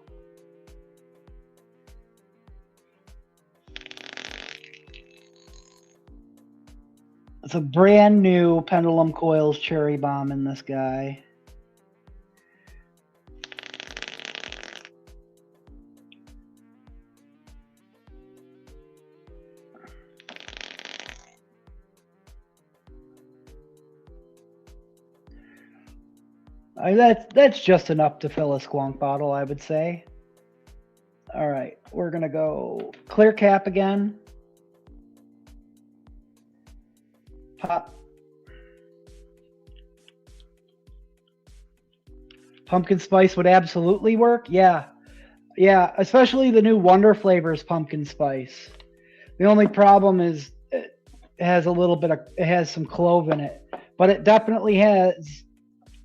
It's a brand new Pendulum Coils cherry bomb in this guy. That's just enough to fill a squonk bottle, I would say. All right, we're gonna go clear cap again. Pop. Pumpkin spice would absolutely work. Yeah, yeah, especially the new Wonder Flavors pumpkin spice. The only problem is it has a little bit of, it has some clove in it, but it definitely has.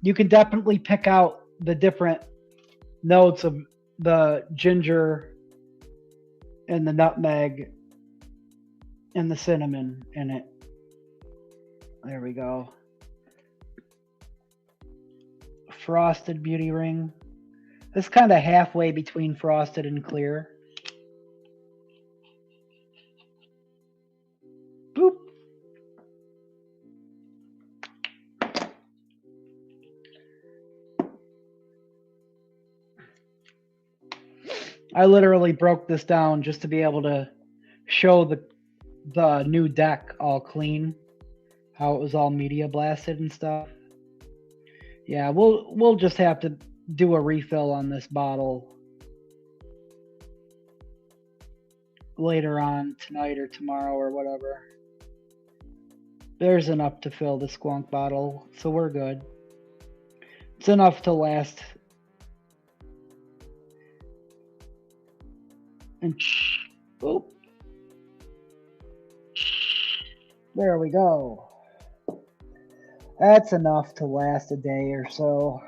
You can definitely pick out the different notes of the ginger and the nutmeg and the cinnamon in it. There we go. Frosted beauty ring. This kind of halfway between frosted and clear. Boop. I literally broke this down just to be able to show the new deck all clean, how it was all media blasted and stuff. Yeah, we'll just have to do a refill on this bottle later on tonight or tomorrow or whatever. There's enough to fill the squonk bottle, so we're good. It's enough to last. And boop. There we go. That's enough to last a day or so.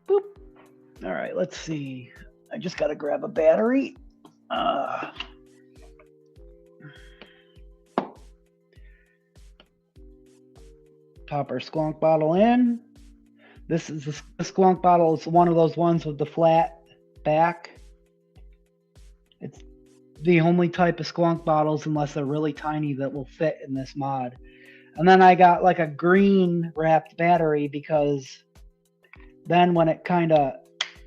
Boop. All right, let's see. I just got to grab a battery. Pop our squonk bottle in. This is the squonk bottle. It's one of those ones with the flat back. It's the only type of squonk bottles, unless they're really tiny, that will fit in this mod. And then I got like a green wrapped battery, because then when it kind of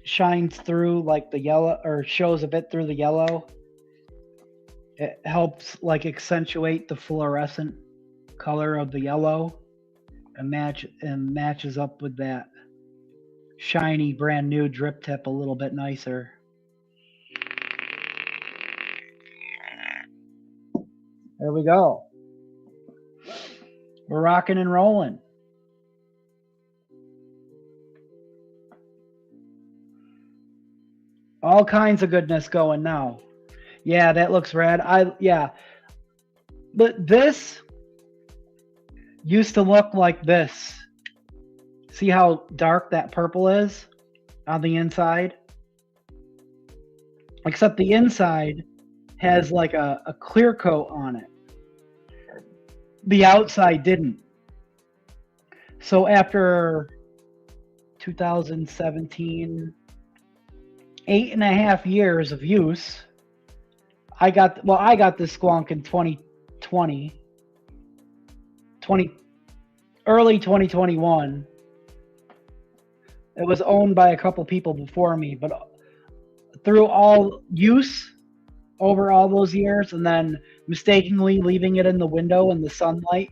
shines through like the yellow, or shows a bit through the yellow, it helps like accentuate the fluorescent color of the yellow and matches up with that shiny brand new drip tip a little bit nicer. There we go. We're rocking and rolling. All kinds of goodness going now. Yeah, that looks rad. Yeah. But this used to look like this. See how dark that purple is on the inside? Except the inside has like a clear coat on it. The outside didn't. So after 2017, 8.5 years of use. I got this squonk in 2020, early 2021. It was owned by a couple people before me, but through all use over all those years, and then mistakenly leaving it in the window in the sunlight,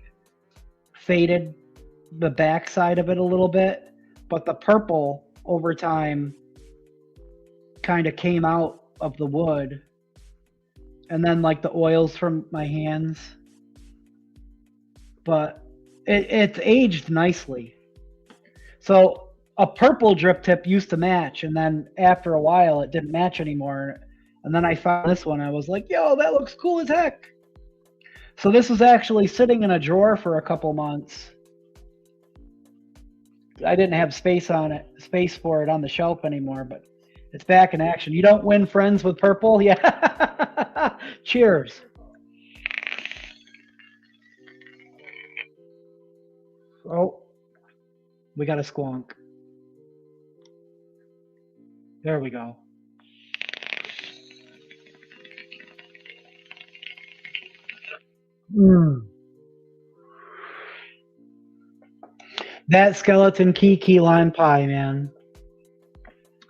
faded the backside of it a little bit, but the purple over time kind of came out of the wood, and then like the oils from my hands. But it's aged nicely. So a purple drip tip used to match, and then after a while it didn't match anymore. And then I found this one. I was like, yo, that looks cool as heck. So this was actually sitting in a drawer for a couple months. I didn't have space for it on the shelf anymore, but it's back in action. You don't win friends with purple? Yeah. Cheers. Oh, we got a squonk. There we go. That skeleton key lime pie, man.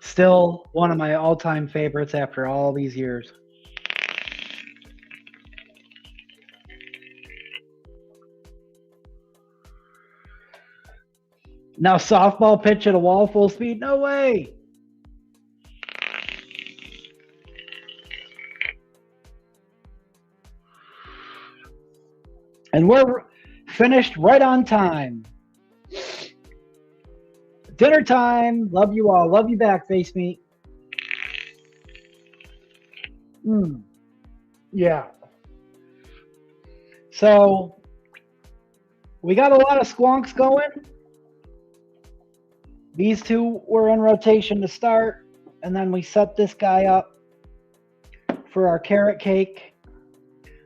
Still one of my all-time favorites after all these years. Now softball pitch at a wall full speed? No way! And we're finished right on time. Dinner time. Love you all. Love you back, Face Meat. Yeah. So we got a lot of squonks going. These two were in rotation to start, and then we set this guy up for our carrot cake.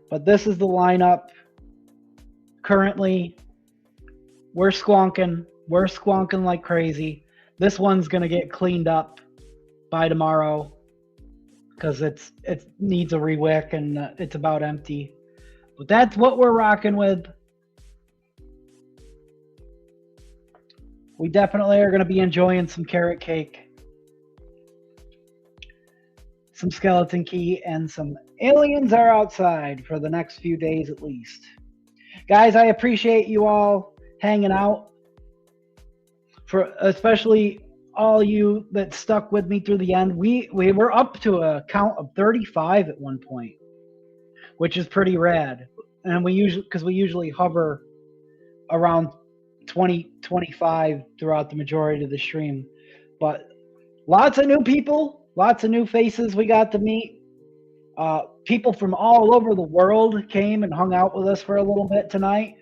But this is the lineup. Currently, we're squonking like crazy. This one's gonna get cleaned up by tomorrow because it needs a rewick and it's about empty. But that's what we're rocking with. We definitely are gonna be enjoying some carrot cake, some skeleton key, and some aliens are outside for the next few days at least. Guys, I appreciate you all hanging out. For especially all you that stuck with me through the end. We were up to a count of 35 at one point, which is pretty rad. And we usually hover around 20, 25 throughout the majority of the stream. But lots of new people, lots of new faces we got to meet. People from all over the world came and hung out with us for a little bit tonight.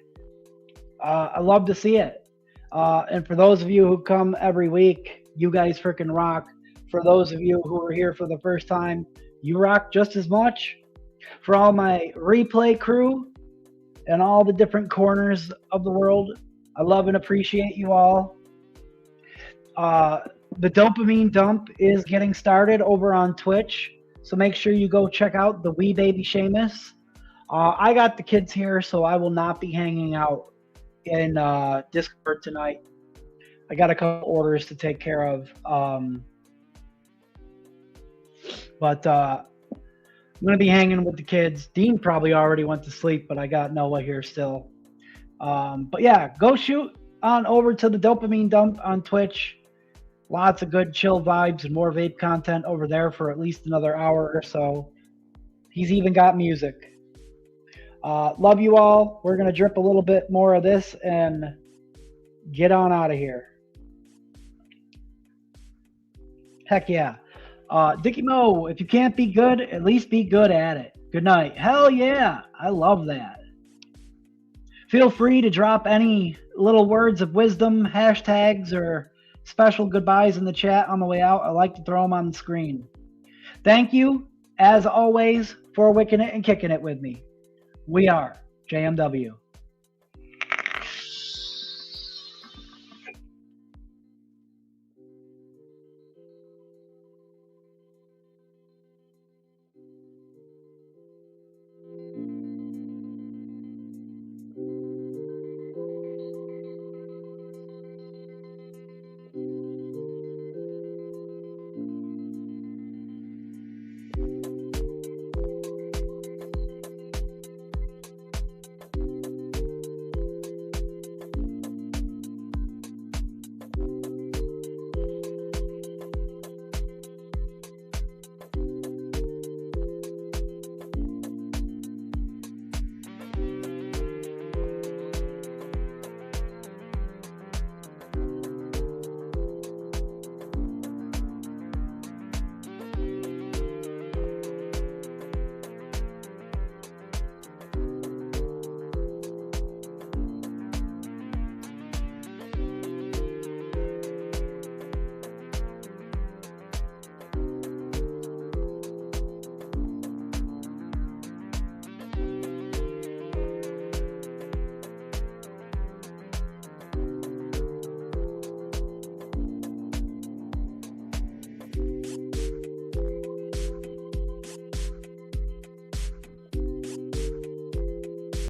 I love to see it. And for those of you who come every week, you guys freaking rock. For those of you who are here for the first time, you rock just as much. For all my replay crew and all the different corners of the world, I love and appreciate you all. The dopamine dump is getting started over on Twitch. So make sure you go check out the Wee Baby Seamus. I got the kids here, so I will not be hanging out in Discord tonight. I got a couple orders to take care of. But I'm going to be hanging with the kids. Dean probably already went to sleep, but I got Noah here still. But yeah, go shoot on over to the Dopamine Dump on Twitch. Lots of good chill vibes and more vape content over there for at least another hour or so. He's even got music. Love you all. We're going to drip a little bit more of this and get on out of here. Heck yeah. Dickie Mo, if you can't be good, at least be good at it. Good night. Hell yeah. I love that. Feel free to drop any little words of wisdom, hashtags, or special goodbyes in the chat on the way out. I like to throw them on the screen. Thank you, as always, for wicking it and kicking it with me. We are JMW.